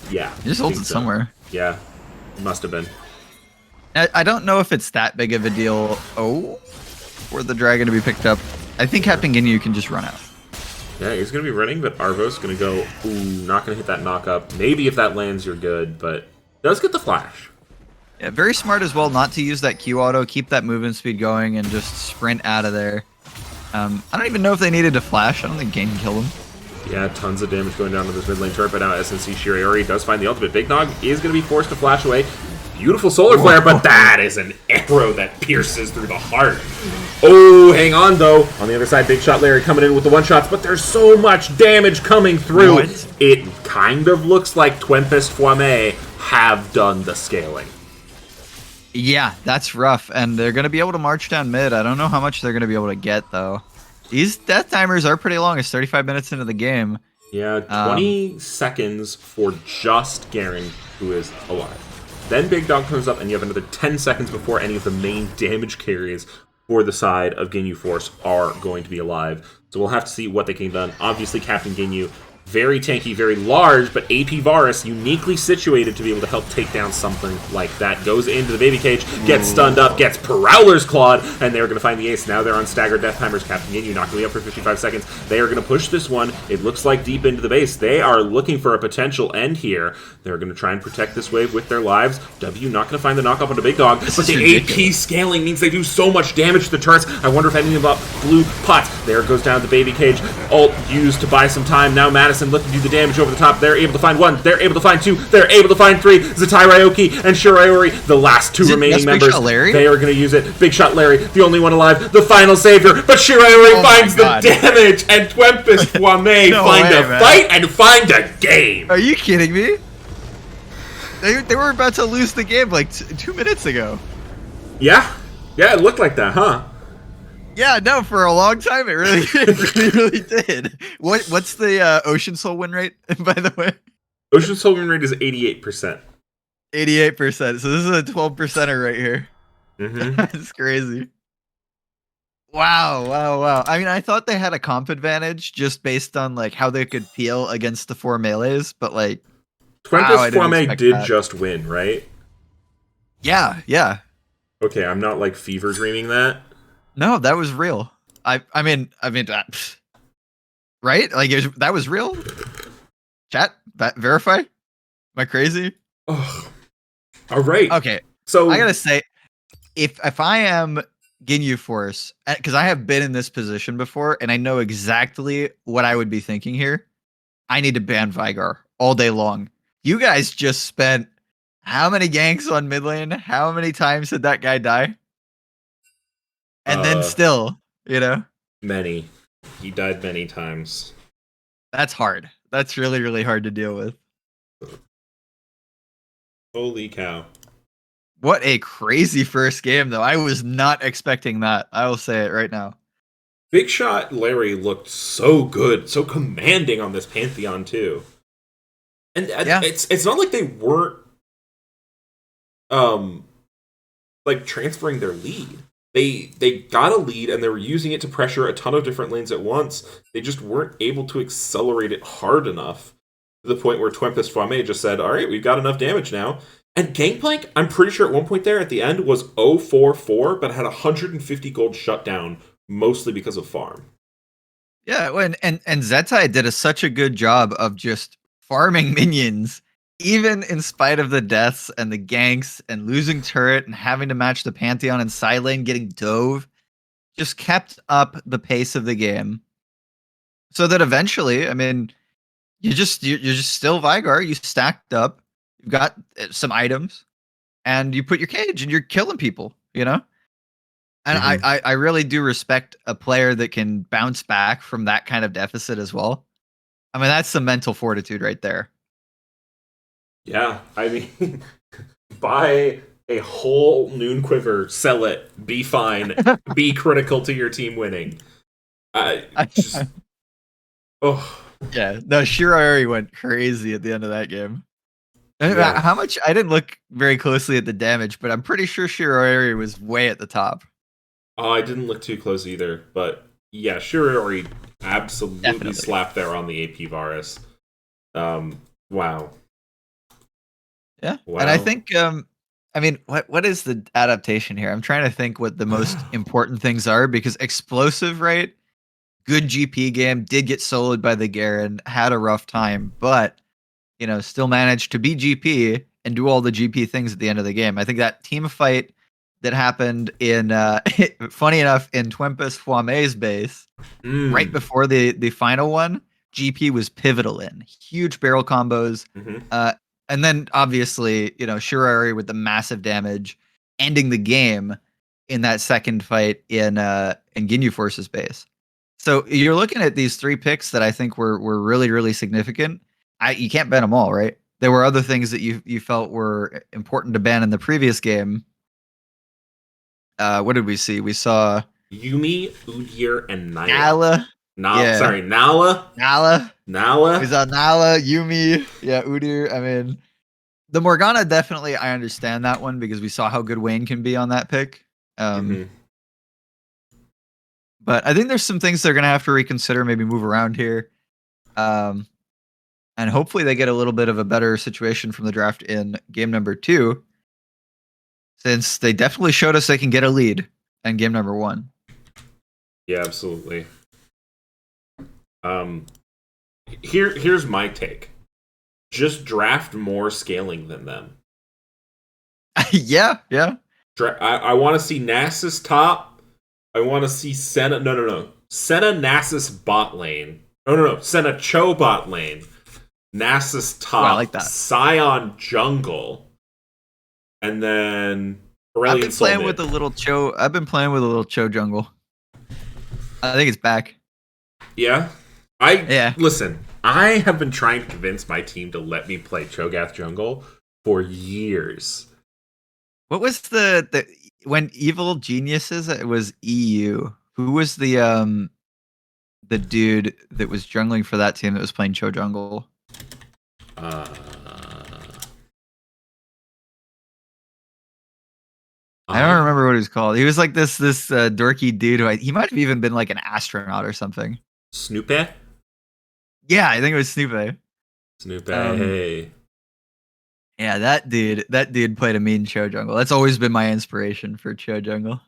Yeah. You just ulted somewhere. Yeah, must have been. I don't know if it's that big of a deal for the dragon to be picked up. I think Captain Ginyu can just run out. Yeah, he's going to be running, but Arvo's going to go, ooh, not going to hit that knock up. Maybe if that lands, you're good, but does get the flash. Yeah, very smart as well not to use that Q auto, keep that movement speed going, and just sprint out of there. I don't even know if they needed to flash. I don't think Gane can kill him. Yeah, tons of damage going down to this mid lane turret, but now SNC Shirayori does find the ultimate. Big Nog is going to be forced to flash away. Beautiful solar flare, but that is an arrow that pierces through the heart. Oh, hang on, though. On the other side, Big Shot Larry coming in with the one-shots, but there's so much damage coming through. What? It kind of looks like Twempest Fwame have done the scaling. Yeah, that's rough, and they're going to be able to march down mid. I don't know how much they're going to be able to get, though. These death timers are pretty long. It's 35 minutes into the game. Yeah, 20 seconds for just Garen, who is alive. Then Big Dog comes up, and you have another 10 seconds before any of the main damage carries for the side of Ginyu Force are going to be alive. So we'll have to see what they can do. Obviously, Captain Ginyu, very tanky, very large, but AP Varus uniquely situated to be able to help take down something like that. Goes into the baby cage, gets stunned up, gets Prowler's Clawed, and they're going to find the ace. Now they're on staggered death timers. Captain Ginyu not going to be up for 55 seconds. They are going to push this one. It looks like deep into the base. They are looking for a potential end here. They're going to try and protect this wave with their lives. W not going to find the knock up on the Big Dog, but the AP scaling means they do so much damage to the turrets. I wonder if anything about blue pots. There goes down the baby cage. Ult used to buy some time. Now Madison looking to do the damage over the top. They're able to find one. They're able to find two. They're able to find three. Zatai Ryoki and Shirayori, the last two remaining members. They are going to use it. Big Shot Larry, the only one alive, the final savior. But Shirayori finds the damage, and Twempest Fwame find a fight and find a game. Are you kidding me? They were about to lose the game like 2 minutes ago. Yeah. Yeah, it looked like that, huh? Yeah, no, for a long time it really did. What's the Ocean Soul win rate, by the way? Ocean Soul win rate is 88%. 88%. So this is a 12%er right here. Mm-hmm. That's crazy. Wow. I mean, I thought they had a comp advantage just based on like how they could peel against the 4 melees, but like Twempest Fwame did just win, right? Yeah. Okay, I'm not like fever dreaming that. No, that was real. I mean, right? Like that was real. Chat, verify. Am I crazy? Oh, all right. Okay. So I gotta say, if I am Ginyu Force, because I have been in this position before, and I know exactly what I would be thinking here. I need to ban Vigar all day long. You guys just spent how many ganks on mid lane? How many times did that guy die? And then still, you know, Many. He died many times. that's hard. That's really, really hard to deal with. Holy cow. What a crazy first game, though. I was not expecting that. I will say it right now. Big Shot Larry looked so good, so commanding on this Pantheon, too. And Yeah. it's not like they weren't like transferring their lead. They got a lead and they were using it to pressure a ton of different lanes at once. They just weren't able to accelerate it hard enough to the point where Twempest Fwame just said, all right, we've got enough damage now. And Gangplank, I'm pretty sure at one point there at the end was 0-4-4, but had 150 gold shutdown, mostly because of farm. Yeah, and Zetai did such a good job of just farming minions, even in spite of the deaths and the ganks and losing turret and having to match the Pantheon and side lane getting dove. Just kept up the pace of the game, so that eventually, I mean, you're just still Vigar. You stacked up. You've got some items, and you put your cage, and you're killing people. You know. And I really do respect a player that can bounce back from that kind of deficit as well. I mean, that's some mental fortitude right there. Yeah, I mean, buy a whole Noon Quiver, sell it, be fine, be critical to your team winning. Just, oh. Yeah, no, Shirayuri went crazy at the end of that game. Yeah. How much? I didn't look very closely at the damage, but I'm pretty sure Shirayuri was way at the top. Oh, I didn't look too close either, but yeah, Shirayuri absolutely Definitely slapped there on the AP Varus. Wow. Yeah, Wow. and I think, I mean, what is the adaptation here? I'm trying to think what the most important things are, because explosive, right? Good GP game, did get soloed by the Garen, had a rough time, but you know, still managed to be GP and do all the GP things at the end of the game. I think that team fight that happened in, funny enough, in Twempest Fwame's base, right before the final one, GP was pivotal in. Huge barrel combos. And then obviously, you know, Shirari with the massive damage, ending the game in that second fight in Ginyu Force's base. So you're looking at these 3 picks that I think were really, really significant. You can't ban them all, right? There were other things that you felt were important to ban in the previous game. What did we see? We saw Yuumi, Udyr, and Nala. Sorry, Nala. We saw Nala, Yuumi, Udyr. I mean, the Morgana, definitely, I understand that one because we saw how good Wayne can be on that pick. But I think there's some things they're going to have to reconsider, maybe move around here. And hopefully they get a little bit of a better situation from the draft in game number 2, since they definitely showed us they can get a lead in game number 1. Yeah, absolutely. Here's my take. Just draft more scaling than them. Yeah. I want to see Nasus top. I want to see Senna. No. Senna Nasus bot lane. No. Senna Cho bot lane. Nasus top. I like that. Scion jungle. And then Aurelion I've been playing with a little Cho. I've been playing with a little Cho jungle. I think it's back. Yeah. Listen, I have been trying to convince my team to let me play Cho'Gath jungle for years. What was the when Evil Geniuses? It was EU. Who was the dude that was jungling for that team that was playing Cho jungle? I don't remember what he was called. He was like this dorky dude who he might have even been like an astronaut or something. Snoopy? Yeah, I think it was Snoopy. Snoopy. Yeah, that dude played a mean Cho jungle. That's always been my inspiration for Cho jungle.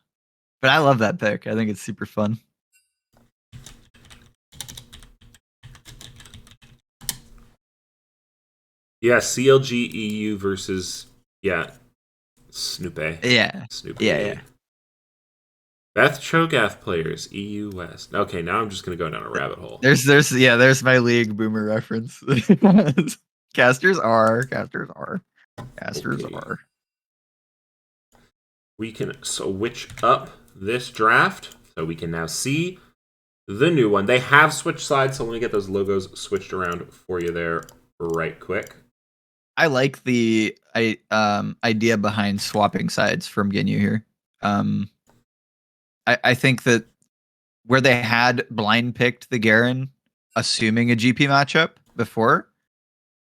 But I love that pick. I think it's super fun. Yeah, CLG EU versus Snoopy. Yeah. Snoopy. Yeah. Beth Cho'Gath players, EU West. Okay, now I'm just gonna go down a rabbit hole. There's my league boomer reference. Casters are. We can switch up this draft, so we can now see the new one. They have switched sides, so let me get those logos switched around for you there right quick. I like the idea behind swapping sides from Ginyu here. I think that where they had blind picked the Garen, assuming a GP matchup before,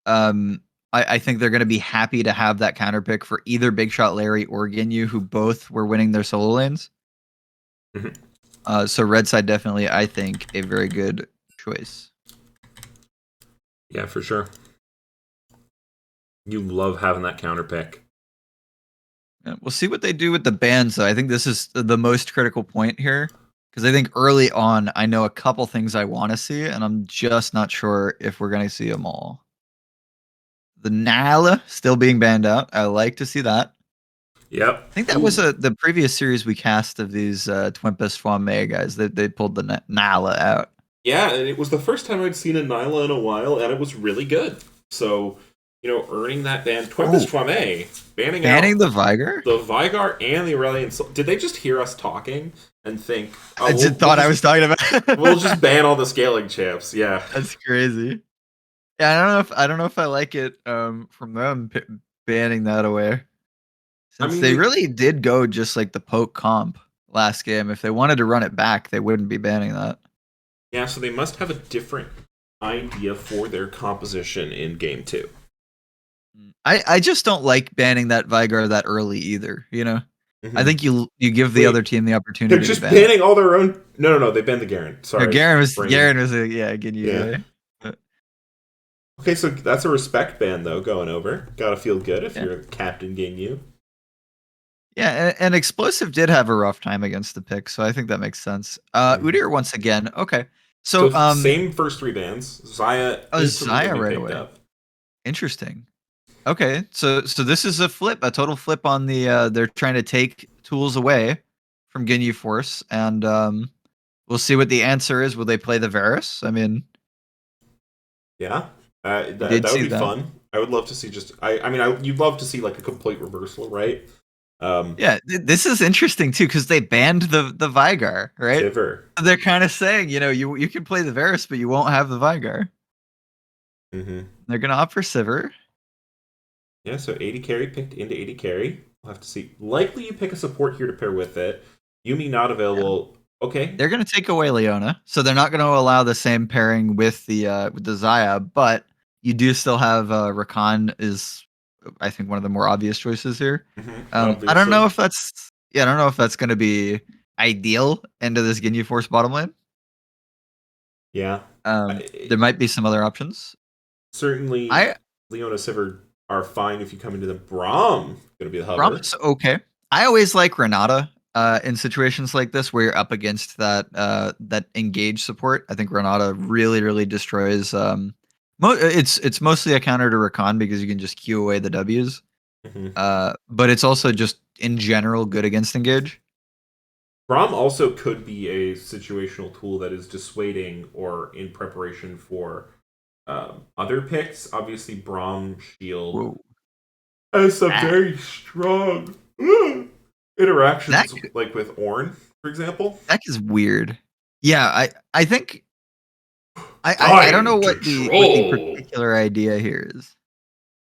I think they're going to be happy to have that counter pick for either Big Shot Larry or Ginyu, who both were winning their solo lanes. So red side definitely, I think, a very good choice. Yeah, for sure. You love having that counter pick. Yeah, we'll see what they do with the bans, though. I think this is the most critical point here. Because I think early on, I know a couple things I want to see, and I'm just not sure if we're going to see them all. The Nala still being banned out. I like to see that. Yep. I think that was the previous series we cast of these Twempest Fwame guys. They pulled the Nala out. Yeah, and it was the first time I'd seen a Nyla in a while, and it was really good. So, earning that ban. Twempest Fwame, banning out the Vigar? The Vigar and the Aurelian Soul. Did they just hear us talking and think... I thought I was talking about... We'll just ban all the scaling champs, yeah. That's crazy. Yeah, I don't know if I like it from them banning that away. Since they really did go just like the poke comp last game. If they wanted to run it back, they wouldn't be banning that. Yeah, so they must have a different idea for their composition in game 2. I just don't like banning that Vigar that early either, I think you give the other team the opportunity. They're just banning all their own. No, they banned the Garen. Sorry, no, Garen was Ginyu. Yeah. Okay, so that's a respect ban though going over. Gotta feel good if you're Captain Ginyu. Yeah, and Explosive did have a rough time against the pick, so I think that makes sense. Udyr once again. Okay, so same first 3 bans. Xayah. Xayah right away. Up. Interesting. Okay, so this is a total flip on the. They're trying to take tools away from Ginyu Force, and we'll see what the answer is. Will they play the Varus? I mean, yeah, that would be fun. I would love to see you'd love to see like a complete reversal, right? Yeah, this is interesting too because they banned the Vigar, right? Sivir. They're kind of saying, you can play the Varus, but you won't have the Vigar. They're gonna opt for Sivir. Yeah, so 80 carry picked into 80 carry. We'll have to see. Likely you pick a support here to pair with it. Yuumi not available. Yeah. Okay. They're going to take away Leona, so they're not going to allow the same pairing with the Xayah, but you do still have Rakan is, I think, one of the more obvious choices here. I don't know if that's going to be ideal into this Ginyu Force bottom lane. Yeah. There might be some other options. Certainly, Leona Sivir are fine if you come into the Braum. Going to be the hover. Braum's okay. I always like Renata in situations like this where you're up against that engage support. I think Renata really, really destroys. It's mostly a counter to Rakan because you can just queue away the Ws. But it's also just in general good against engage. Braum also could be a situational tool that is dissuading or in preparation for other picks. Obviously, Braum Shield has some very strong interactions, like with Ornn, for example. That is weird. Yeah, I think I don't know what the particular idea here is.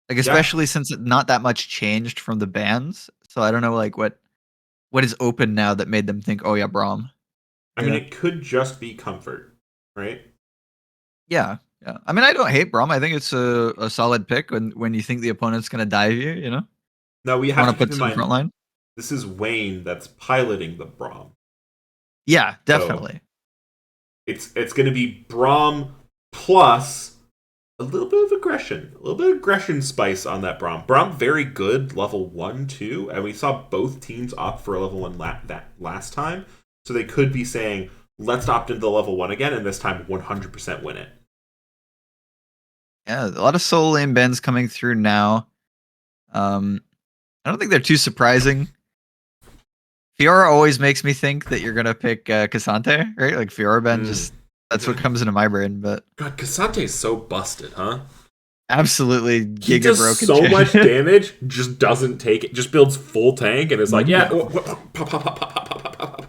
Like, especially since not that much changed from the bans, so I don't know like what is open now that made them think, oh yeah, Braum. I mean, it could just be comfort, right? Yeah. Yeah, I mean, I don't hate Braum. I think it's a solid pick when you think the opponent's going to dive you, No, we have to put some front line. This is Wayne that's piloting the Braum. Yeah, definitely. So it's going to be Braum plus a little bit of aggression spice on that Braum. Braum very good level 1 too, and we saw both teams opt for a level 1 that last time, so they could be saying, let's opt into the level 1 again, and this time 100% win it. Yeah, a lot of solo lane bends coming through now. I don't think they're too surprising. Fiora always makes me think that you're gonna pick Cassante, right? Like Fiora Ben, that's what comes into my brain. But God, Cassante is so busted, huh? Absolutely, he does broken so much damage, just doesn't take it. Just builds full tank and is like, yeah, pop.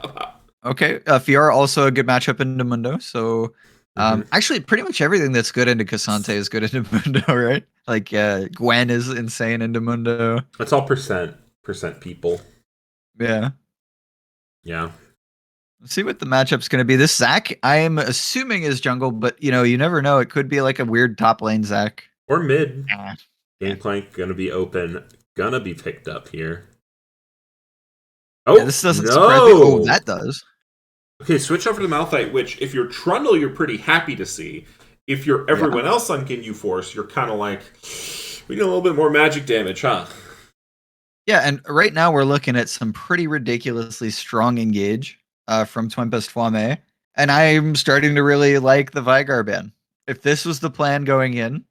Okay, Fiora also a good matchup into Mundo. So, Mhm. actually, pretty much everything that's good into Cassante is good into Mundo, right? Like, Gwen is insane into Mundo. It's all percent people. Yeah. Yeah. Let's see what the matchup's going to be. This Zac, I'm assuming is jungle, but you never know. It could be like a weird top lane Zac. Or mid. Yeah. Gangplank gonna be open. Gonna be picked up here. Yeah, Oh this doesn't surprise me. Oh, no! that does. Okay, switch over to Malphite, which if you're Trundle, you're pretty happy to see. If you're Yeah. everyone else on Ginyu Force, you're kind of like, we need a little bit more magic damage, huh? Yeah, and right now we're looking at some pretty ridiculously strong engage from Twempest Fwame, and I'm starting to really like the Vigar ban. If this was the plan going in,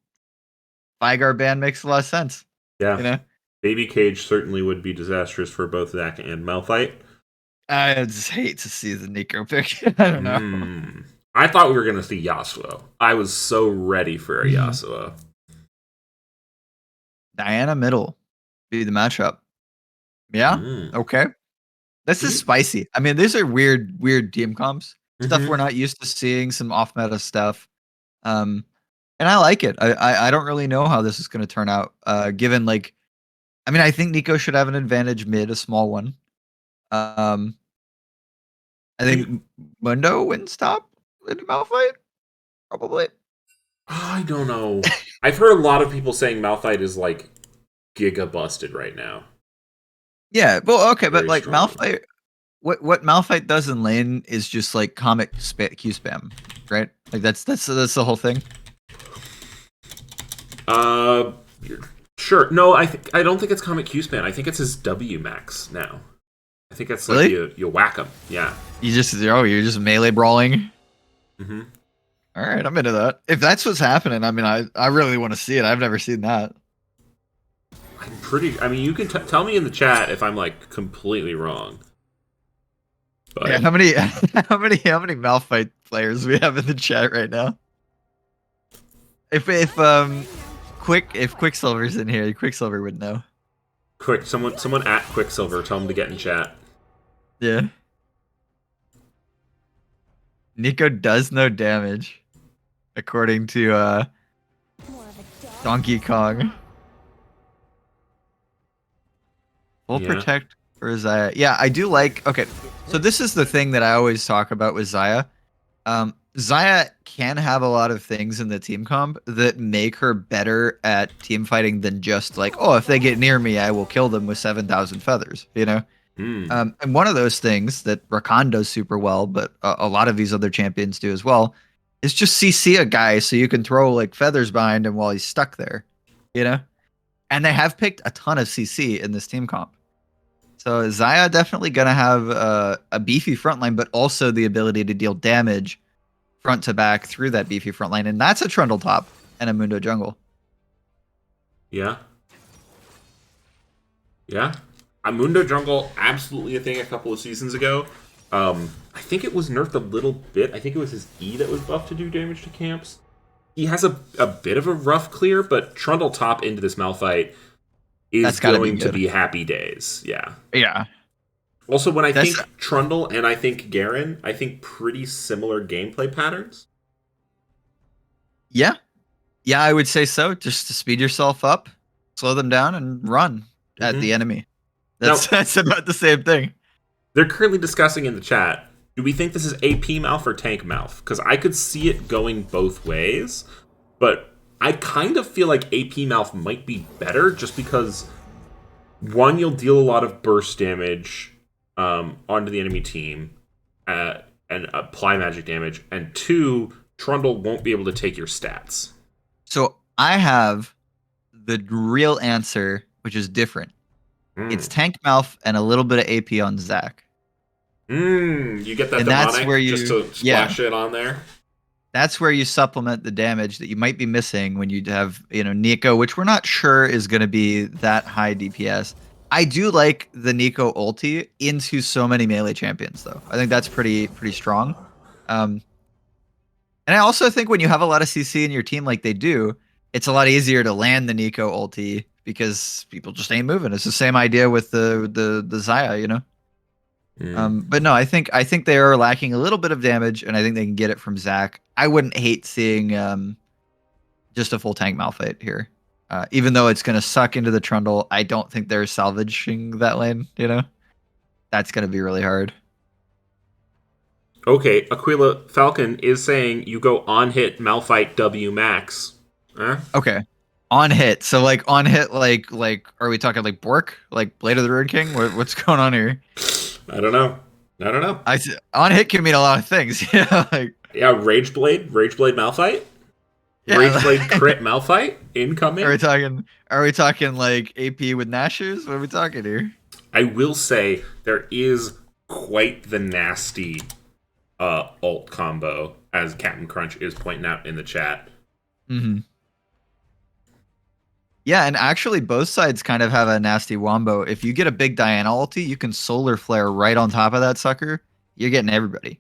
Vigar ban makes a lot of sense. Yeah. You know, Baby Cage certainly would be disastrous for both Zac and Malphite. I just hate to see the Nico pick. I don't know. I thought we were gonna see Yasuo. I was so ready for a Yasuo. Diana middle be the matchup. Yeah. Mm. Okay. This is spicy. I mean, these are weird team comps. Stuff we're Mhm. not used to seeing. Some off meta stuff. And I like it. I don't really know how this is going to turn out. Given like, I mean, I think Nico should have an advantage mid, a small one. I think Mundo wins top in Malphite, probably. I don't know. I've heard a lot of people saying Malphite is like giga busted right now. Yeah, well, okay, but Very like strong. Malphite, what Malphite does in lane is just like comic Q spam, right? Like that's the whole thing. Uh, sure. No, I don't think it's Comet Q span. I think it's his W max now. I think that's like Really? you whack him. Yeah. You're just melee brawling. Mm-hmm. All right, I'm into that. If that's what's happening, I mean, I really want to see it. I've never seen that. I'm pretty. I mean, you can tell me in the chat if I'm like completely wrong. But Yeah, how many how many Malphite players we have in the chat right now? If Quicksilver's in here, Quicksilver would know. quick, someone at Quicksilver, tell him to get in chat. Yeah. Nico does no damage, according to Donkey Kong. Full Yeah. protect for Zaya. Yeah, I do like. Okay, so this is the thing that I always talk about with Zaya. Zaya can have a lot of things in the team comp that make her better at team fighting than just like, oh, if they get near me, I will kill them with 7,000 feathers. You know. Mm. And one of those things that Rakan does super well, but a lot of these other champions do as well, is just CC a guy so you can throw like feathers behind him while he's stuck there, you know? And they have picked a ton of CC in this team comp. So Zaya definitely going to have a beefy front line, but also the ability to deal damage front to back through that beefy front line. And that's a Trundle top and a Mundo jungle. Yeah. Yeah. Mundo Jungle, absolutely a thing a couple of seasons ago. I think it was nerfed a little bit. I think it was his E that was buffed to do damage to camps. He has a bit of a rough clear, but Trundle top into this Malphite is That's gotta be going to good. be happy days. Yeah. Yeah. Also, when I That's- think Trundle and I think Garen, I think pretty similar gameplay patterns. Yeah. Yeah, I would say so. Just to speed yourself up, slow them down, and run at the enemy. That's Now- that's about the same thing. They're currently discussing in the chat, do we think this is AP Malf or Tank Malf? Because I could see it going both ways, but I kind of feel like AP Malf might be better just because, one, you'll deal a lot of burst damage onto the enemy team and apply magic damage, and two, Trundle won't be able to take your stats. So I have the real answer, which is different. It's Tank Malf and a little bit of AP on Zac. You get that And demonic that's where you- just to splash it on there. That's where you supplement the damage that you might be missing when you have, Nico, which we're not sure is going to be that high DPS. I do like the Nico ulti into so many melee champions, though. I think that's pretty strong. And I also think when you have a lot of CC in your team like they do, it's a lot easier to land the Nico ulti because people just ain't moving. It's the same idea with the Zaya, But no, I think they are lacking a little bit of damage, and I think they can get it from Zac. I wouldn't hate seeing just a full tank Malphite here. Even though it's going to suck into the Trundle, I don't think they're salvaging that lane, That's going to be really hard. Okay, Aquila Falcon is saying you go on hit Malphite W max. Huh? Okay. On hit. So on hit like are we talking like Bork? Like Blade of the Ruined King? What's going on here? I don't know. On hit can mean a lot of things. Yeah, Rage Blade Malphite? Yeah, Rage Blade crit Malphite incoming? Are we talking like AP with Nashers? What are we talking here? I will say there is quite the nasty ult combo, as Captain Crunch is pointing out in the chat. Mm-hmm. Yeah, and actually both sides kind of have a nasty wombo. If you get a big Diana ulti, you can solar flare right on top of that sucker. You're getting everybody,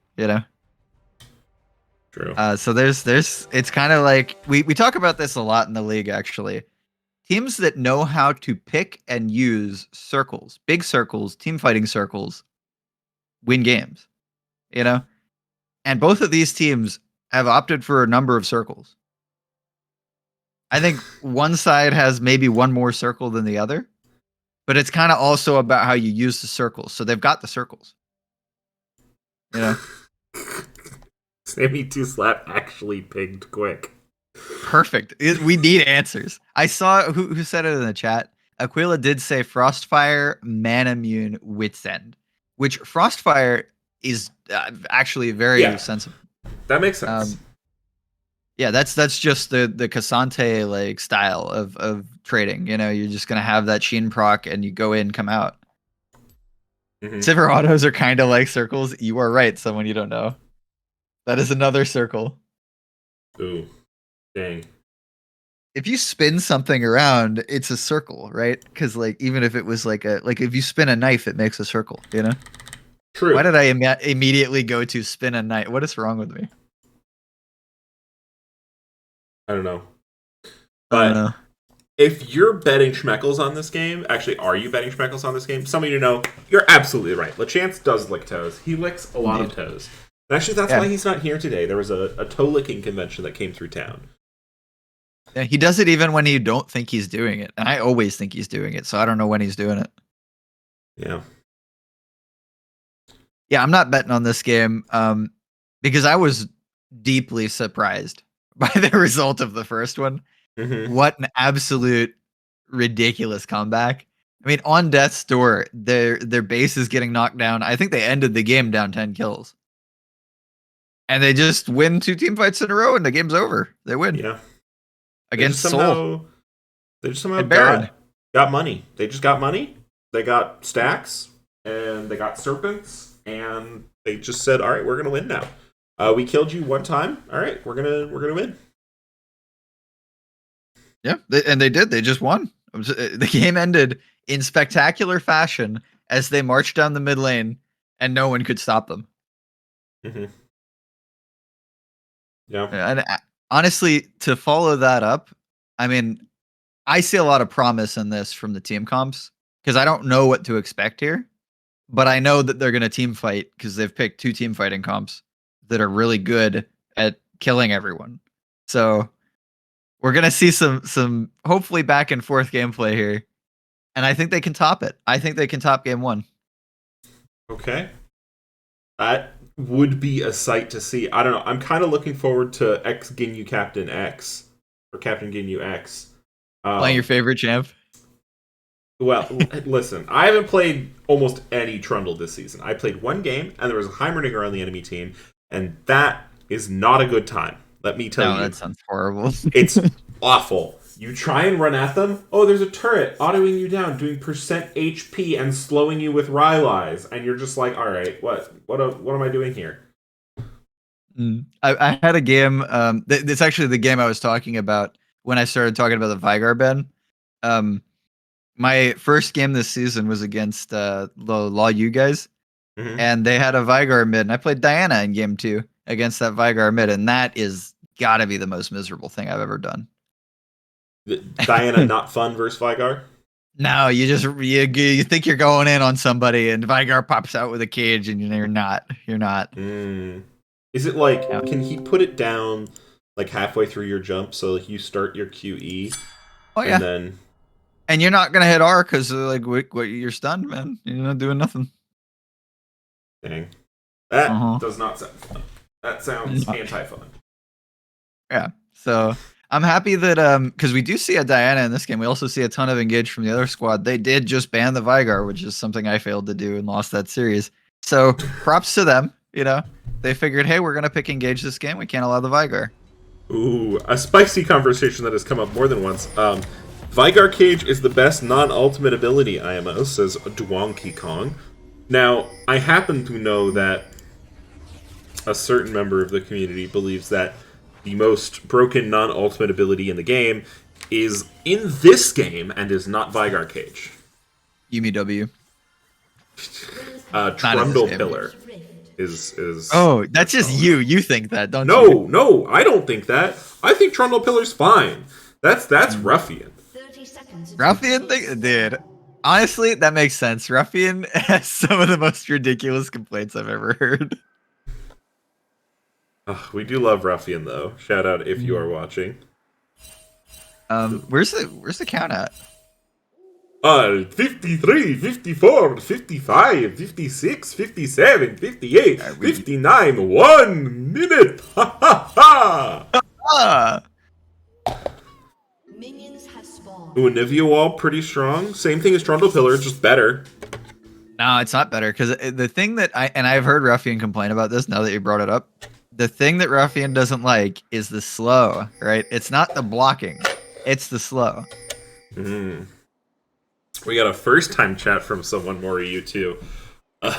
True. So there's it's kind of like we talk about this a lot in the league actually. Teams that know how to pick and use circles, big circles, team fighting circles, win games. And both of these teams have opted for a number of circles. I think one side has maybe one more circle than the other, but it's kind of also about how you use the circles. So they've got the circles. Sammy 2 Slap actually pinged quick. Perfect. We need answers. I saw who said it in the chat. Aquila did say Frostfire, Man Immune, Wits End, which Frostfire is actually very sensible. That makes sense. Yeah, that's just the Cassante like style of trading. You're just gonna have that Sheen proc and you go in, come out. Sivir autos are kind of like circles. You are right, someone you don't know. That is another circle. Ooh, dang. If you spin something around, it's a circle, right? Because even if it was if you spin a knife, it makes a circle. True. Why did I immediately go to spin a knife? What is wrong with me? I don't know. But if you're betting Schmeckles on this game, actually, are you betting Schmeckles on this game? Some of you know, you're absolutely right. LeChance does lick toes. He licks a lot of toes. And actually, that's why he's not here today. There was a toe licking convention that came through town. Yeah, he does it even when you don't think he's doing it. And I always think he's doing it, so I don't know when he's doing it. Yeah. Yeah, I'm not betting on this game because I was deeply surprised by the result of the first one. What an absolute ridiculous comeback. I mean, on death's door, their base is getting knocked down. I think they ended the game down 10 kills. And they just win 2 team fights in a row and the game's over. They win. Yeah. Against Soul. They just somehow got money. They just got money. They got stacks and they got serpents and they just said, "All right, we're gonna win now. We killed you one time. All right, we're gonna win." Yeah, and they did. They just won. The game ended in spectacular fashion as they marched down the mid lane, and no one could stop them. Yeah. And honestly, to follow that up, I mean, I see a lot of promise in this from the team comps because I don't know what to expect here, but I know that they're going to team fight because they've picked 2 team fighting comps that are really good at killing everyone. So we're going to see some hopefully back and forth gameplay here. And I think they can top it. I think they can top game 1. Okay. That would be a sight to see. I don't know. I'm kind of looking forward to X Ginyu Captain X or Captain Ginyu X. Playing your favorite champ? Well, listen, I haven't played almost any Trundle this season. I played one game, and there was a Heimerdinger on the enemy team, and that is not a good time. Let me tell you. No, that sounds horrible. It's awful. You try and run at them. Oh, there's a turret autoing you down, doing percent HP and slowing you with Rylai's, and you're just like, all right, what am I doing here? I had a game. It's actually the game I was talking about when I started talking about the Vigar Ben. My first game this season was against the Law U guys, and they had a Vigar mid, and I played Diana in game 2 against that Vigar mid, and that is gotta be the most miserable thing I've ever done. Diana not fun versus Vigar? No, you think you're going in on somebody, and Vigar pops out with a cage, and you're not. You're not. Is it like, Yeah. can he put it down like halfway through your jump, so like you start your QE, Oh yeah. and then And you're not gonna hit R because like you're stunned, man. You're not doing nothing. dang, that Uh-huh. does not sound fun. That sounds No. anti-fun. Yeah. So I'm happy that because we do see a Diana in this game. We also see a ton of engage from the other squad. They did just ban the Vigar, which is something I failed to do and lost that series. So props to them. You know, they figured, hey, we're gonna pick engage this game. We can't allow the Vigar. Ooh, a spicy conversation that has come up more than once. Vigar Cage is the best non-ultimate ability IMO, says Donkey Kong. Now, I happen to know that a certain member of the community believes that the most broken non-ultimate ability in the game is in this game and is not Vigar Cage. Yumi W. Trundle game. Pillar is. Oh, that's just you. You think that, don't you? No, I don't think that. I think Trundle Pillar's fine. That's Ruffian. Ruffian thing, dude. Honestly, that makes sense. Ruffian has some of the most ridiculous complaints I've ever heard. We do love Ruffian though. Shout out if you are watching. Where's the count at? 53, 54, 55, 56, 57, 58, 59, 1 minute! Ha ha ha! Ah, Minions have spawned. Ooh, Nivea Wall, pretty strong. Same thing as Trundle Pillar, just better. no, it's not better because the thing that I've heard Ruffian complain about this now that you brought it up. The thing that Ruffian doesn't like is the slow, right? It's not the blocking, it's the slow. We got a first time chat from someone more U2. A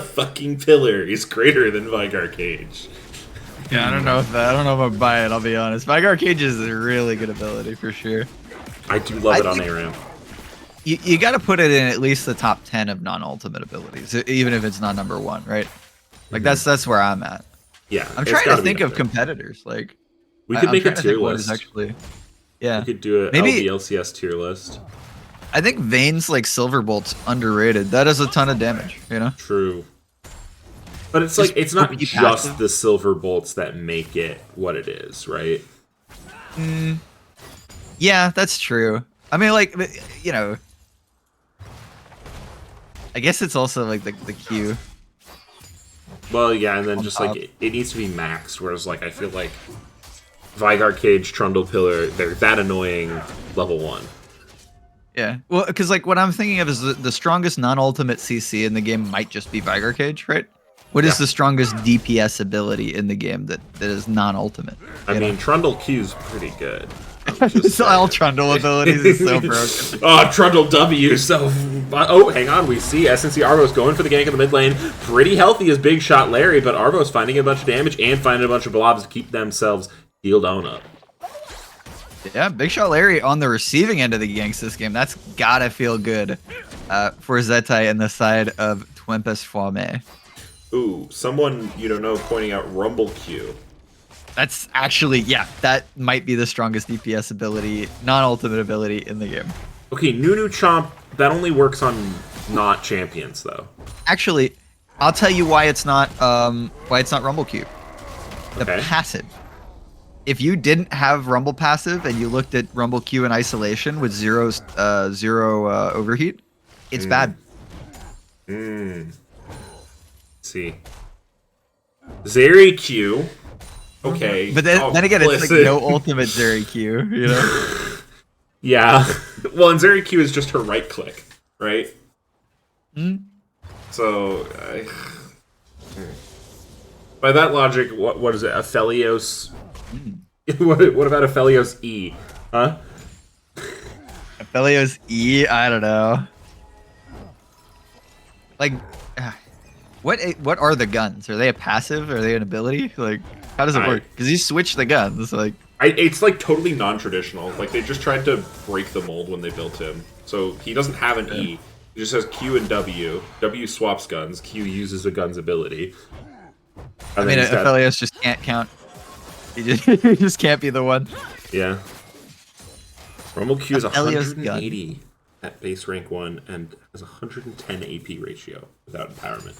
fucking pillar is greater than Vigar Cage. Yeah, I don't know if I buy it. I'll be honest. Vigar Cage is a really good ability for sure. I do love it on think- ARAM. You got to put it in at least the top 10 of non-ultimate abilities, even if it's not number 1, right? Like that's where I'm at. Yeah, I'm it's trying gotta to be think up of there. competitors. Like We could I'm make a trying to tier think what is list. actually, yeah. We could do a Maybe- LBLCS tier list. I think Vayne's like Silverbolt's underrated. That does a ton of damage, you know? True. But it's like, it's not OP just passive. the silver bolts that make it what it is, right? Yeah, that's true. I mean, like, you know, I guess it's also like the Q. Well, yeah, and then just top. like, it needs to be maxed, whereas like, I feel like Vigar Cage, Trundle Pillar, they're that annoying level 1. Yeah. Well, because like what I'm thinking of is the strongest non-ultimate CC in the game might just be Vigar Cage, right? What is Yeah. the strongest DPS ability in the game that is non-ultimate? I mean, Trundle Q's pretty good. I'm just So all saying. Trundle abilities is so broken. Oh, Trundle W, so... Oh, hang on, we see SNC Arvos going for the gank in the mid lane. Pretty healthy as Big Shot Larry, but Arvos finding a bunch of damage and finding a bunch of blobs to keep themselves healed on up. Yeah, Big Shot Larry on the receiving end of the ganks this game. That's gotta feel good for Zetai and the side of Twempest Fwame. Ooh, someone you don't know pointing out Rumble Q. That's actually, yeah, that might be the strongest DPS ability, non-ultimate ability in the game. Okay, Nunu Chomp, that only works on not champions, though. Actually, I'll tell you why it's not Rumble Cube. The Okay. passive. If you didn't have Rumble passive and you looked at Rumble Q in isolation with zero overheat, it's bad. See. Zeri Q. Okay. But then, Oh, then again, it's like listen. no ultimate Zeri Q, you know? Yeah. Well, and Zeri Q is just her right click, right? So, by that logic, what is it? Aphelios? What about Aphelios E? Huh? Aphelios E, I don't know. Like, what are the guns? Are they a passive? Are they an ability? Like, how does it work? Because you switch the guns, like. It's like totally non-traditional. Like they just tried to break the mold when they built him. So he doesn't have an E. He just has Q and W. W swaps guns. Q uses a gun's ability. I mean, Aphelios just can't count. He just can't be the one. Yeah. Rumble Q is Aphelios gun. 180. at base rank 1 and has 110 AP ratio without empowerment.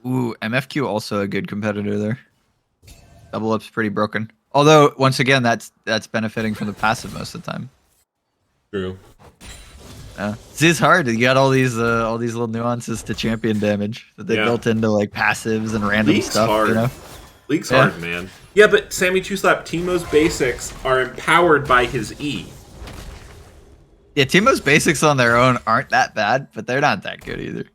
Ooh, MFQ also a good competitor there. Double up's pretty broken. Although, once again, that's benefiting from the passive most of the time. True. It's hard. You got all these little nuances to champion damage that they built into like passives and random League's stuff. hard. You know? League's hard, man. Yeah, but Sammy Two Slap, Teemo's basics are empowered by his E. Yeah, Teemo's basics on their own aren't that bad, but they're not that good either.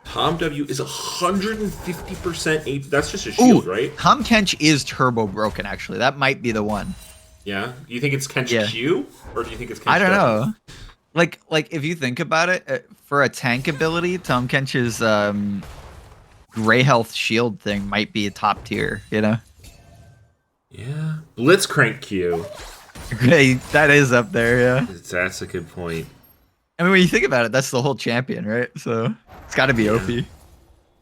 Tom W is 150% AP. That's just a shield, right? Tom Kench is turbo broken, actually. That might be the one. Yeah. Do you think it's Kench Q, or do you think it's Kench I don't W? know. Like if you think about it, for a tank ability, Tom Kench's gray health shield thing might be a top tier. You know? Yeah. Blitzcrank Q. Great, that is up there. Yeah. That's a good point. I mean, when you think about it, that's the whole champion, right? So it's got to be OP.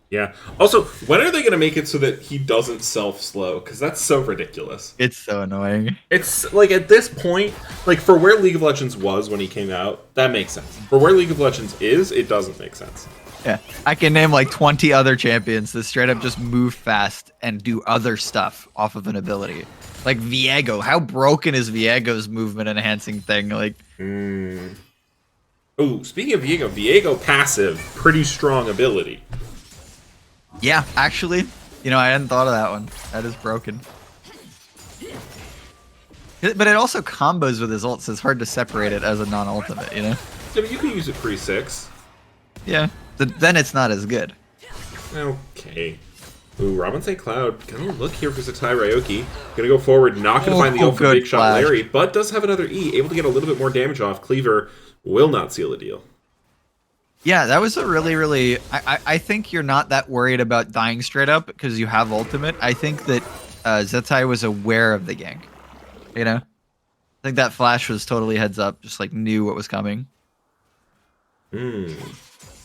Yeah. Also, when are they going to make it so that he doesn't self-slow? Because that's so ridiculous. It's so annoying. It's, like, at this point, like, for where League of Legends was when he came out, that makes sense. For where League of Legends is, it doesn't make sense. Yeah, I can name like 20 other champions that straight up just move fast and do other stuff off of an ability. Like Viego. How broken is Viego's movement enhancing thing? Like, Oh, speaking of Viego passive, pretty strong ability. yeah, actually, I hadn't thought of that one. That is broken. But it also combos with his ult, so it's hard to separate it as a non-ultimate, Yeah, but you can use it pre-6. Yeah, then it's not as good. Okay. Ooh, Robin St. Cloud, gonna look here for Zatai Ryoki. Gonna go forward, not gonna find the ult for good Big Shot flash. Larry, but does have another E, able to get a little bit more damage off. Cleaver will not seal the deal. Yeah, that was a really. I think you're not that worried about dying straight up because you have ultimate. I think that Zetai was aware of the gank. I think that flash was totally heads up, just like knew what was coming. Do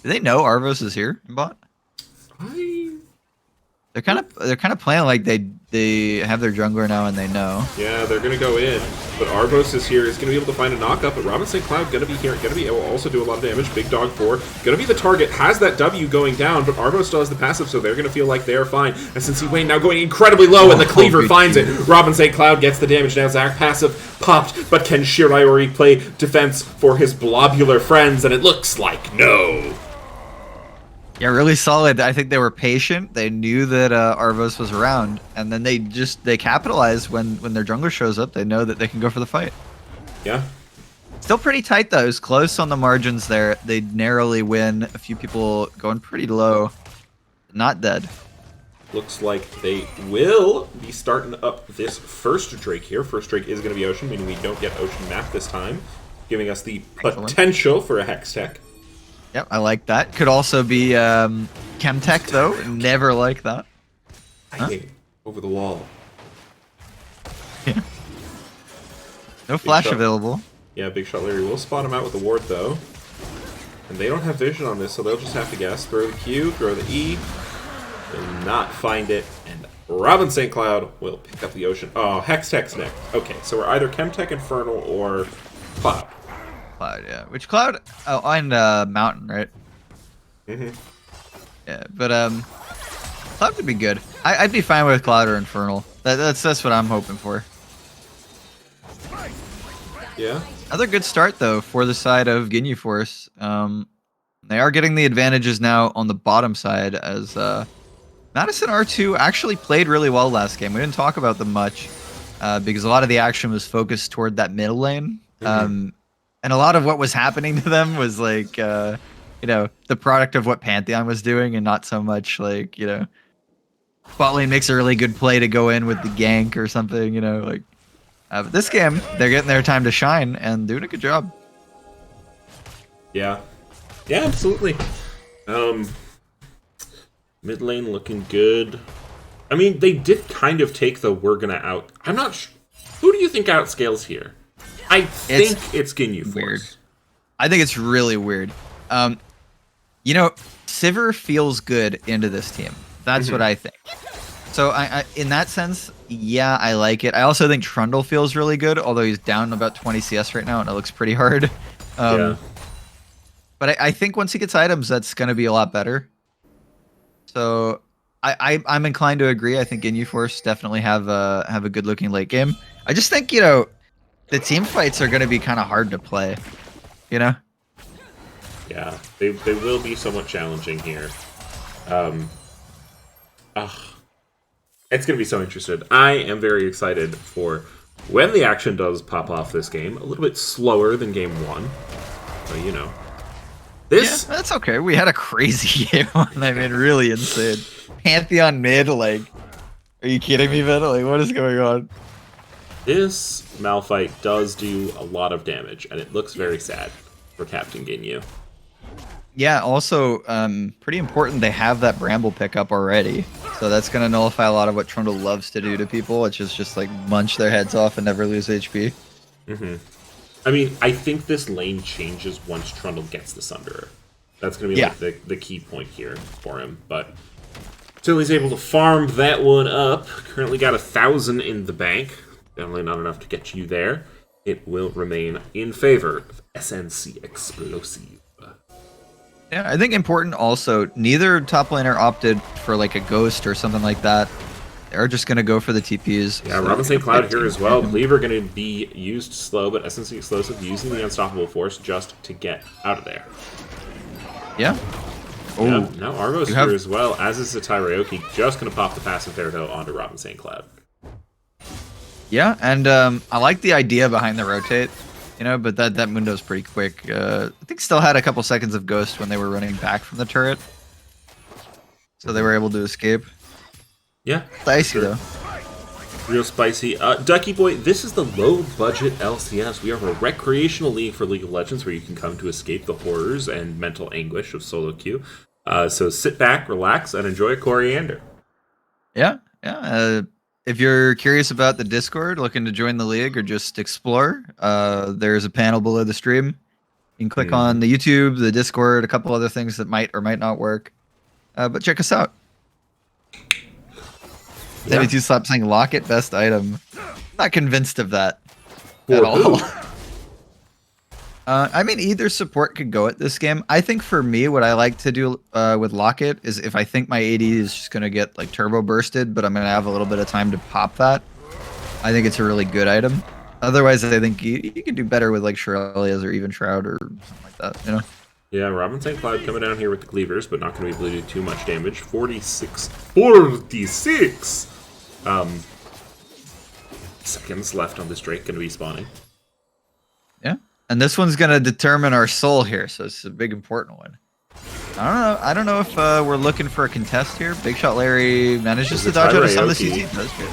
they know Arvos is here in bot? They're kind of playing like they have their jungler now and they know. Yeah, they're gonna go in, but Arvos is here. Is gonna be able to find a knockup, but Robin St. Cloud gonna be here, gonna be able to also do a lot of damage. Big Dog 4 gonna be the target. Has that W going down, but Arvos still has the passive, so they're gonna feel like they're fine. And since Wayne now going incredibly low, and the Cleaver finds it, Robin St. Cloud gets the damage. Now Zach passive popped, but can Shiraiori play defense for his blobular friends? And it looks like no. Yeah, really solid. I think they were patient. They knew that Arvos was around, and then they capitalize when their jungler shows up. They know that they can go for the fight. Yeah. Still pretty tight though. It was close on the margins there. They narrowly win. A few people going pretty low. Not dead. Looks like they will be starting up this first Drake here. First Drake is going to be Ocean, meaning we don't get Ocean map this time, giving us the potential for a Hex Tech. Yep, I like that. Could also be Chemtech though. Never like that. Huh? Over the wall. Yeah. No flash shot. available. Yeah, Big Shot Larry will spot him out with the ward though. And they don't have vision on this, so they'll just have to guess. Throw the Q, throw the E. Will not find it. And Robin St. Cloud will pick up the Ocean. Oh, Hex Tech's next. Okay, so we're either Chemtech Infernal or Cloud. Cloud, yeah. Which Cloud? Oh, and Mountain, right? Yeah, but Cloud would be good. I'd be fine with Cloud or Infernal. That's what I'm hoping for. Yeah. Another good start though for the side of Ginyu Force. They are getting the advantages now on the bottom side as Madison R2 actually played really well last game. We didn't talk about them much because a lot of the action was focused toward that middle lane. And a lot of what was happening to them was like, the product of what Pantheon was doing and not so much like, bot lane makes a really good play to go in with the gank or something, but this game, they're getting their time to shine and doing a good job. Yeah. Yeah, absolutely. Mid lane looking good. I mean, they did kind of take the we're gonna out. I'm not sure. Who do you think outscales here? I think it's Ginyu Force. Weird. I think it's really weird. Sivir feels good into this team. That's what I think. So I in that sense, yeah, I like it. I also think Trundle feels really good, although he's down about 20 CS right now, and it looks pretty hard. Yeah. But I think once he gets items, that's going to be a lot better. So I'm inclined to agree. I think Ginyu Force definitely have a good looking late game. I just think the team fights are going to be kind of hard to play. You know. Yeah, they will be somewhat challenging here. It's going to be so interesting. I am very excited for when the action does pop off this game. A little bit slower than game 1. But, you know. This... Yeah, that's okay. We had a crazy game one. I mean, really insane. Pantheon mid, like... Are you kidding me, man? Like, what is going on? This Malphite does do a lot of damage, and it looks very sad for Captain Ginyu. Yeah, also, pretty important they have that Bramble pickup already. So that's going to nullify a lot of what Trundle loves to do to people, which is just, like, munch their heads off and never lose HP. Mm-hmm. I mean, I think this lane changes once Trundle gets the Sunderer. That's going to be like the key point here for him. But until he's able to farm that one up, currently got 1,000 in the bank. Definitely not enough to get you there. It will remain in favor of SNC Explosive. Yeah, I think important also, neither top laner opted for like a ghost or something like that. They're just going to go for the TPs. Yeah, Robin St. Cloud here as well. Cleaver going to be used slow, but SNC Explosive using the Unstoppable Force just to get out of there. Yeah. Yeah, now Argo's here as well, as is Tyrioki. Just going to pop the passive there, though, onto Robin St. Cloud. Yeah, and I like the idea behind the rotate. But that Mundo's pretty quick. I think still had a couple seconds of Ghost when they were running back from the turret. So they were able to escape. Yeah. Dicey, though. Real spicy. Ducky Boy, this is the low-budget LCS. We are a recreational league for League of Legends where you can come to escape the horrors and mental anguish of solo queue. So sit back, relax, and enjoy a coriander. Yeah. If you're curious about the Discord, looking to join the league or just explore, there's a panel below the stream. You can click on the YouTube, the Discord, a couple other things that might or might not work. But check us out. 72 Slap saying Locket best item. Not convinced of that at all. I mean, either support could go at this game. I think for me, what I like to do with Locket is if I think my AD is just going to get like turbo bursted, but I'm going to have a little bit of time to pop that, I think it's a really good item. Otherwise, I think you can do better with like Shirelias or even Shroud or something like that, Yeah, Robin St. Cloud coming down here with the cleavers, but not going to be able to do too much damage. 46 seconds left on this Drake going to be spawning. Yeah. And this one's going to determine our soul here, so it's a big important one. I don't know if we're looking for a contest here. Big Shot Larry manages to dodge out of some of the CT. That's good.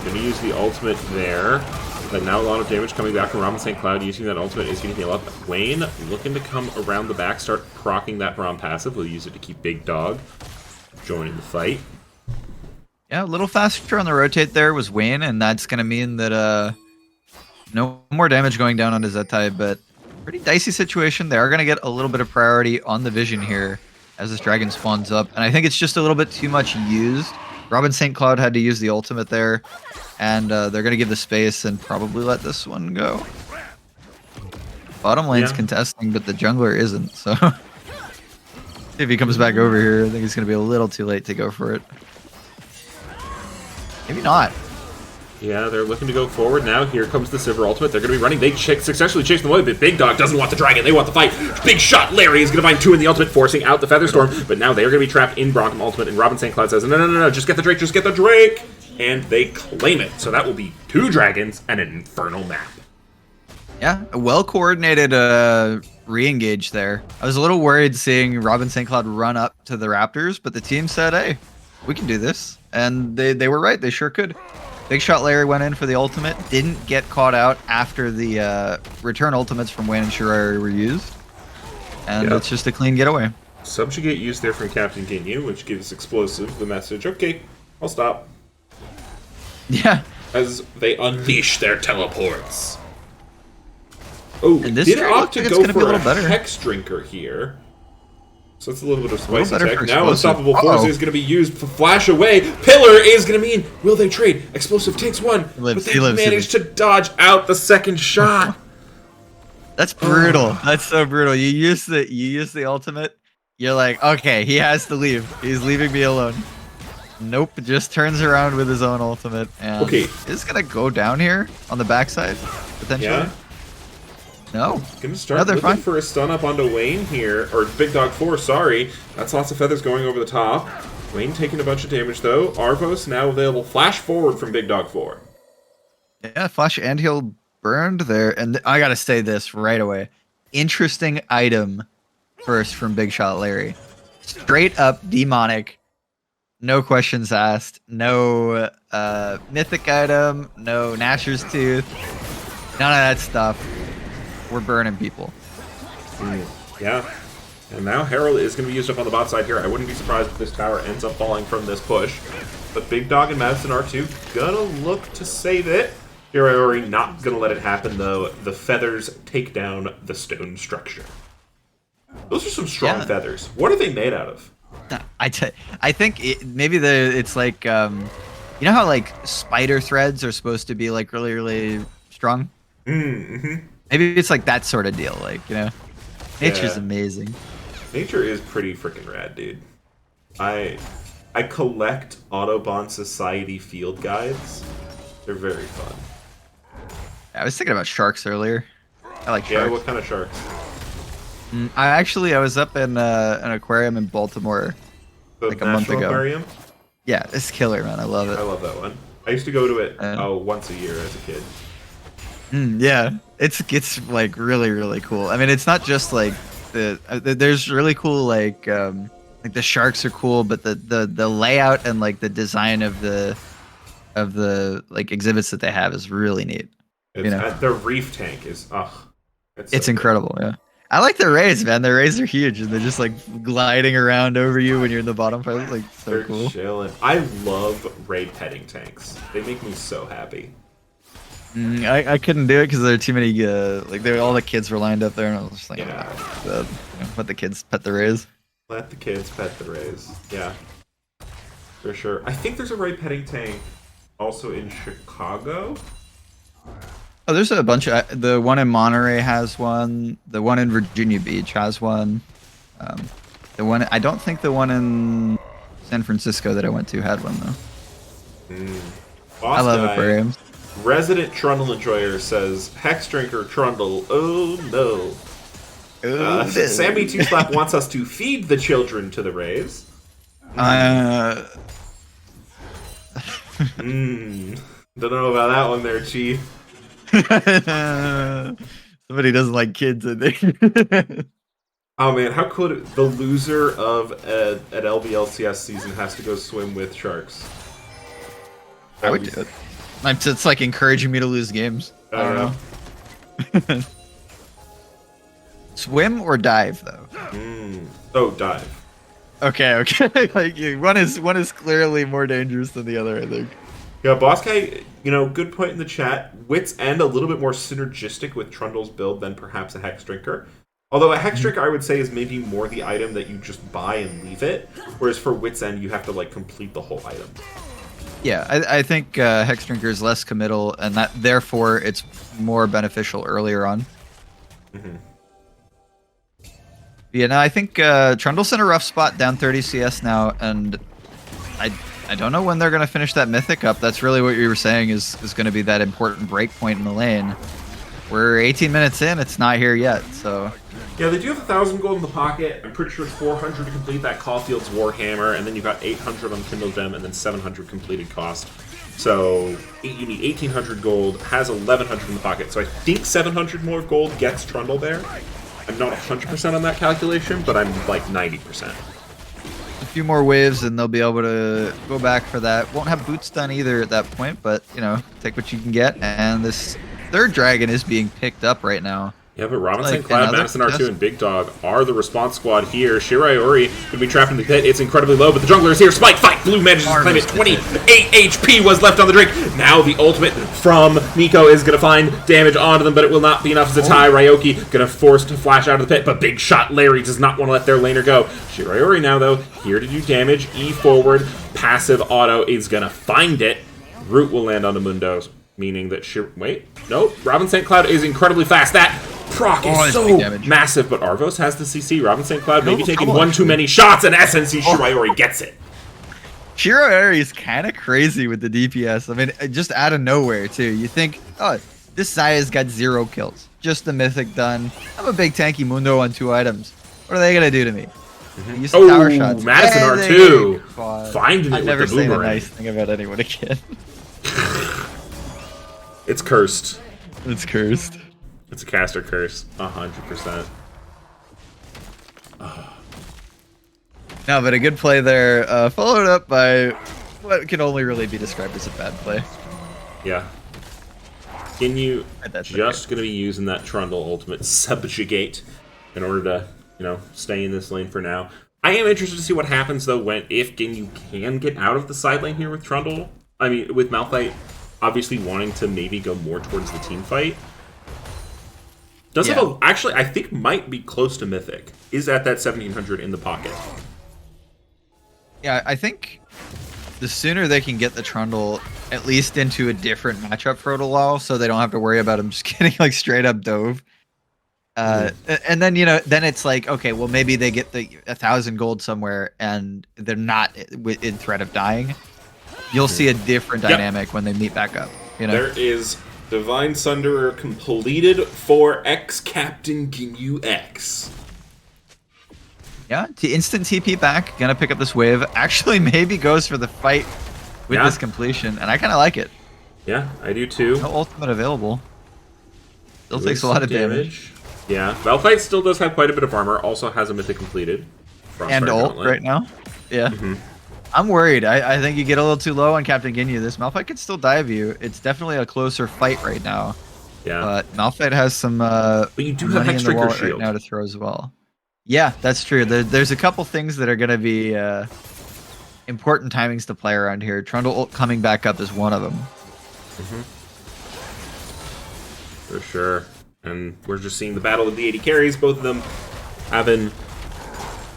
Going to use the ultimate there. But now a lot of damage coming back from Robin St. Cloud. Using that ultimate is going to heal up. Wayne looking to come around the back, start proccing that Braum passive. We'll use it to keep Big Dog joining the fight. Yeah, a little faster on the rotate there was Wayne, and that's going to mean that no more damage going down onto Zetai, but pretty dicey situation. They are going to get a little bit of priority on the vision here as this dragon spawns up, and I think it's just a little bit too much used. Robin St. Cloud had to use the ultimate there, and they're going to give the space and probably let this one go. Bottom lane's contesting, but the jungler isn't, so if he comes back over here, I think it's going to be a little too late to go for it. Maybe not. Yeah, they're looking to go forward now. Here comes the Sivir ultimate. They're going to be running. They successfully chase them away, but Big Dog doesn't want the dragon. They want the fight. Big Shot Larry is going to find 2 in the ultimate, forcing out the Featherstorm. But now they're going to be trapped in Bronco ultimate, and Robin St. Cloud says, no, just get the Drake, just get the Drake! And they claim it. So that will be 2 dragons and an infernal map. Yeah, a well-coordinated re-engage there. I was a little worried seeing Robin St. Cloud run up to the Raptors, but the team said, hey, we can do this. And they were right. They sure could. Big Shot Larry went in for the ultimate, didn't get caught out after the return ultimates from Wayne and Shirari were used. And it's just a clean getaway. Subjugate used there from Captain Ginyu, which gives Explosive the message, okay, I'll stop. Yeah. As they unleash their teleports. Oh, and this did opt to go for a a Hex Drinker here. So it's a little bit of little spicy better tech. for Now explosive. Unstoppable Force is going to be used for Flash Away. Pillar is going to mean, will they trade? Explosive takes one, lives, but he they lives, he managed to dodge out the second shot. That's brutal. That's so brutal. You use the ultimate. You're like, okay, he has to leave. He's leaving me alone. Nope, just turns around with his own ultimate and Okay. is gonna go down here on the backside, potentially. Yeah. No. Gonna start No, they're looking fine. for a stun up onto Wayne here, or Big Dog 4, sorry. That's lots of feathers going over the top. Wayne taking a bunch of damage though. Arvos now available. Flash forward from Big Dog 4. Yeah, Flash and heal burned there, and I gotta say this right away. Interesting item first from Big Shot Larry. Straight up demonic. No questions asked. No mythic item. No Gnasher's Tooth. None of that stuff. We're burning people. Yeah. And now Herald is going to be used up on the bot side here. I wouldn't be surprised if this tower ends up falling from this push. But Big Dog and Madison R2 gonna look to save it. Hirayori not gonna let it happen though. The feathers take down the stone structure. Those are some strong feathers. What are they made out of? I think maybe it's like you know how like spider threads are supposed to be like really really strong. Mm-hmm. Maybe it's like that sort of deal. Like nature's amazing. Nature is pretty freaking rad, dude. I collect Autobahn Society field guides. They're very fun. I was thinking about sharks earlier. I like sharks. Yeah, what kind of sharks? I was up in an aquarium in Baltimore like a month ago. Aquarium? Yeah, it's killer, man. I love it. I love that one. I used to go to it once a year as a kid. Yeah, it's like really really cool. I mean, it's not just like there's really cool like the sharks are cool, but the layout and like the design of the like exhibits that they have is really neat. The reef tank is it's so incredible. Good. Yeah, I like the rays, man. The rays are huge, and they're just like gliding around over you when you're in the bottom part. It's like so they're cool. Chilling. I love ray petting tanks. They make me so happy. I couldn't do it because there are too many all the kids were lined up there, and I was just like, let the kids pet the rays. Let the kids pet the rays. Yeah, for sure. I think there's a ray petting tank also in Chicago. Oh, there's a bunch of the one in Monterey has one. The one in Virginia Beach has one. The one I don't think the one in San Francisco that I went to had one though. I love aquariums. Resident Trundle Enjoyer says, Hex Drinker Trundle, oh no. Sammy Two Slap wants us to feed the children to the rays. Don't know about that one there, Chief. Somebody doesn't like kids, I think. Oh man, how cool the loser of an LBLCS season has to go swim with sharks. I would do it. It's like encouraging me to lose games. I don't know. Swim or dive though? Oh, dive. Okay. Like one is clearly more dangerous than the other, I think. Yeah, Boss Guy, good point in the chat. Wit's End a little bit more synergistic with Trundle's build than perhaps a Hex Drinker. Although a Hex Drinker, I would say, is maybe more the item that you just buy and leave it, whereas for Wit's End, you have to complete the whole item. Yeah, I think Hex Drinker is less committal, and that therefore it's more beneficial earlier on. Mm-hmm. Yeah, no, I think Trundle's in a rough spot, down 30 CS now, and I don't know when they're going to finish that Mythic up. That's really what you were saying is going to be that important break point in the lane. We're 18 minutes in, it's not here yet, so... Yeah, they do have 1,000 gold in the pocket. I'm pretty sure it's 400 to complete that Caulfield's Warhammer, and then you've got 800 on Kindle Gem, and then 700 completed cost. So you need 1,800 gold, has 1,100 in the pocket. So I think 700 more gold gets Trundle there. I'm not 100% on that calculation, but I'm like 90%. A few more waves, and they'll be able to go back for that. Won't have boots done either at that point, but, take what you can get. And this third dragon is being picked up right now. Yeah, but Robinson, Like, Cloud, another Madison R2, contest- and Big Dog are the response squad here. Shiraiori going to be trapped in the pit. It's incredibly low, but the jungler is here. Spike fight. Blue manages to claim it. 28 HP was left on the drink. Now the ultimate from Nico is going to find damage onto them, but it will not be enough. Zatai, Ryoki going to force to flash out of the pit, but Big Shot Larry does not want to let their laner go. Shiraiori now, though, here to do damage. E forward. Passive auto is going to find it. Root will land on the Mundos, meaning that wait, nope. Robin St. Cloud is incredibly fast. That proc is so massive, but Arvos has the CC. Robin St. Cloud maybe taking one too many shots, and SNC Shiraiori gets it. Shiraiori is kind of crazy with the DPS. I mean, just out of nowhere, too. You think, oh, this Zaya's got 0 kills. Just the mythic done. I'm a big tanky Mundo on 2 items. What are they going to do to me? Use tower shots. Madison R2. Finding it with the boomerang. I'd never say a nice thing about anyone again. It's cursed. It's cursed. It's a caster curse. 100%. No, but a good play there, followed up by what can only really be described as a bad play. Yeah. Ginyu just going to be using that Trundle ultimate subjugate in order to, you know, stay in this lane for now. I am interested to see what happens, though, if Ginyu can get out of the side lane here with Trundle. I mean, with Malphite obviously wanting to maybe go more towards the team fight. Does have a, actually, I think might be close to Mythic. Is at that 1700 in the pocket. Yeah, I think the sooner they can get the Trundle at least into a different matchup for a while, so they don't have to worry about him just getting like straight up dove. And then, you know, then it's like, okay, well, maybe they get the 1,000 gold somewhere and they're not in threat of dying. You'll see a different dynamic when they meet back up. You know, there is Divine Sunderer completed for ex-Captain Ginyu X. Yeah, instant TP back, gonna pick up this wave. Actually, maybe goes for the fight with this completion, and I kind of like it. Yeah, I do too. No ultimate available. Still takes a lot of damage. Yeah, Malphite still does have quite a bit of armor. Also has a mythic completed. And ult right now. Yeah. I'm worried. I think you get a little too low on Captain Ginyu. This Malphite could still dive you. It's definitely a closer fight right now. Yeah. But Malphite has some but you do have money in the wallet shield right now to throw as well. Yeah, that's true. There's a couple things that are going to be important timings to play around here. Trundle ult coming back up is one of them. For sure. And we're just seeing the battle of the 80 carries. Both of them having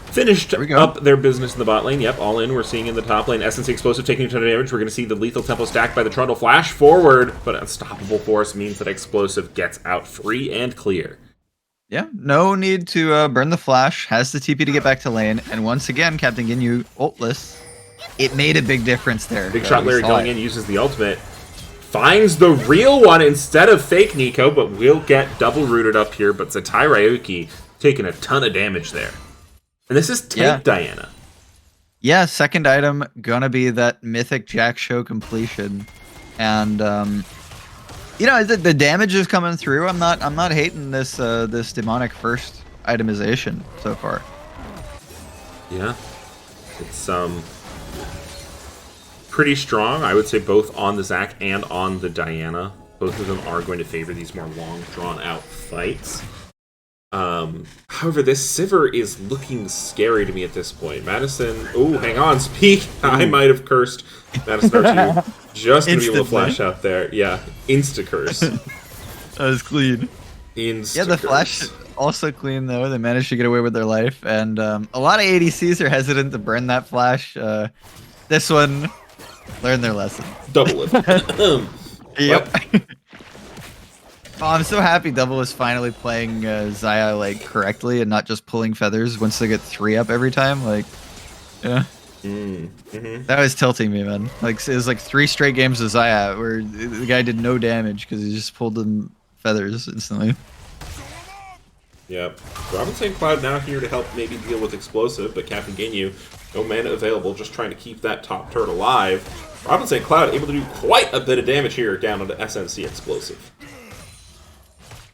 finished up their business in the bot lane. Yep, all in. We're seeing in the top lane SNC Explosive taking a ton of damage. We're going to see the lethal tempo stacked by the Trundle. Flash forward, but Unstoppable Force means that Explosive gets out free and clear. Yeah, no need to burn the flash. Has the TP to get back to lane. And once again, Captain Ginyu ultless. It made a big difference there. Big Shot Larry going in, uses the ultimate. Finds the real one instead of fake Nico, but will get double rooted up here. But Zatai Ryoki taking a ton of damage there. And this is tank Diana. Yeah, second item gonna be that mythic Jack Show completion. And you know, the damage is coming through. I'm not hating this this demonic first itemization so far. Yeah. It's pretty strong, I would say, both on the Zac and on the Diana. Both of them are going to favor these more long, drawn-out fights. However, this Sivir is looking scary to me at this point. Madison, oh, hang on, speak. I might have cursed Madison R2. Just to be able to flash out there. Yeah, insta-curse. That was clean. Insta-curse. Yeah, the flash also clean, though. They managed to get away with their life. And a lot of ADCs are hesitant to burn that flash. This one learned their lesson. Double it. Yep. Oh, I'm so happy Double is finally playing Xayah like correctly and not just pulling feathers once they get 3 up every time. Like, yeah. That was tilting me, man. Like, it was like 3 straight games of Xayah where the guy did no damage because he just pulled them feathers instantly. Yep. Robin St. Cloud now here to help maybe deal with Explosive, but Captain Ginyu, no mana available, just trying to keep that top turret alive. Robin St. Cloud able to do quite a bit of damage here down on the SNC Explosive.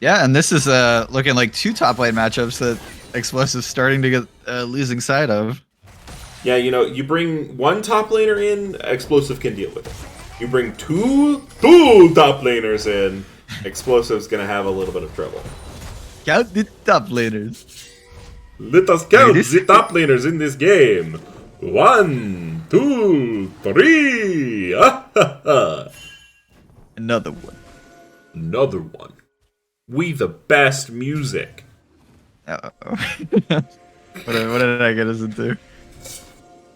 Yeah, and this is looking like 2 top lane matchups that Explosive's starting to get losing sight of. Yeah, you know, you bring 1 top laner in, Explosive can deal with it. You bring two top laners in, Explosive's gonna have a little bit of trouble. Count the top laners. Let us count Ladies? the top laners in this game. 1, 2, 3. Another one. Another one. We the best music. Uh-oh. what did I get us into?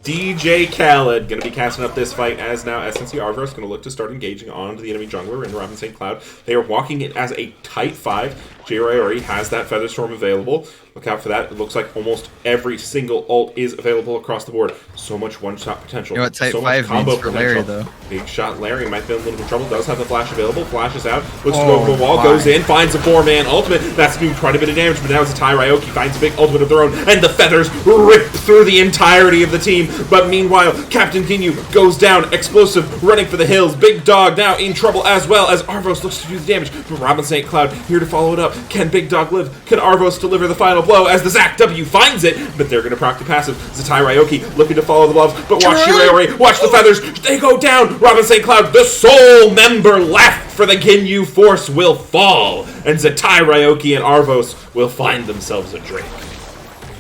DJ Khaled gonna be casting up this fight as now SNC Arvos gonna look to start engaging onto the enemy jungler in Robin St. Cloud. They are walking it as a tight 5. J-Ray already has that Feather Storm available. Look out for that. It looks like almost every single ult is available across the board. So much one-shot potential. You know what type so 5 much combo means for Larry, potential. though? Big shot Larry might be in a little bit of trouble. Does have the flash available. Flashes out. Looks to go over the wall. my. Goes in. Finds a 4-man ultimate. That's doing quite a bit of damage. But now it's a Tai Ryoki. Finds a big ultimate of their own. And the feathers rip through the entirety of the team. But meanwhile, Captain Ginyu goes down. Explosive. Running for the hills. Big Dog now in trouble as well as Arvos looks to do the damage. But Robin St. Cloud here to follow it up. Can Big Dog live? Can Arvos deliver the final blow as the Zac W finds it? But they're going to proc the passive. Zatai Ryoki looking to follow the love. But watch Shirayori. Watch the feathers. They go down. Robin St. Cloud, the sole member left for the Ginyu Force, will fall. And Zatai Ryoki and Arvos will find themselves a drink.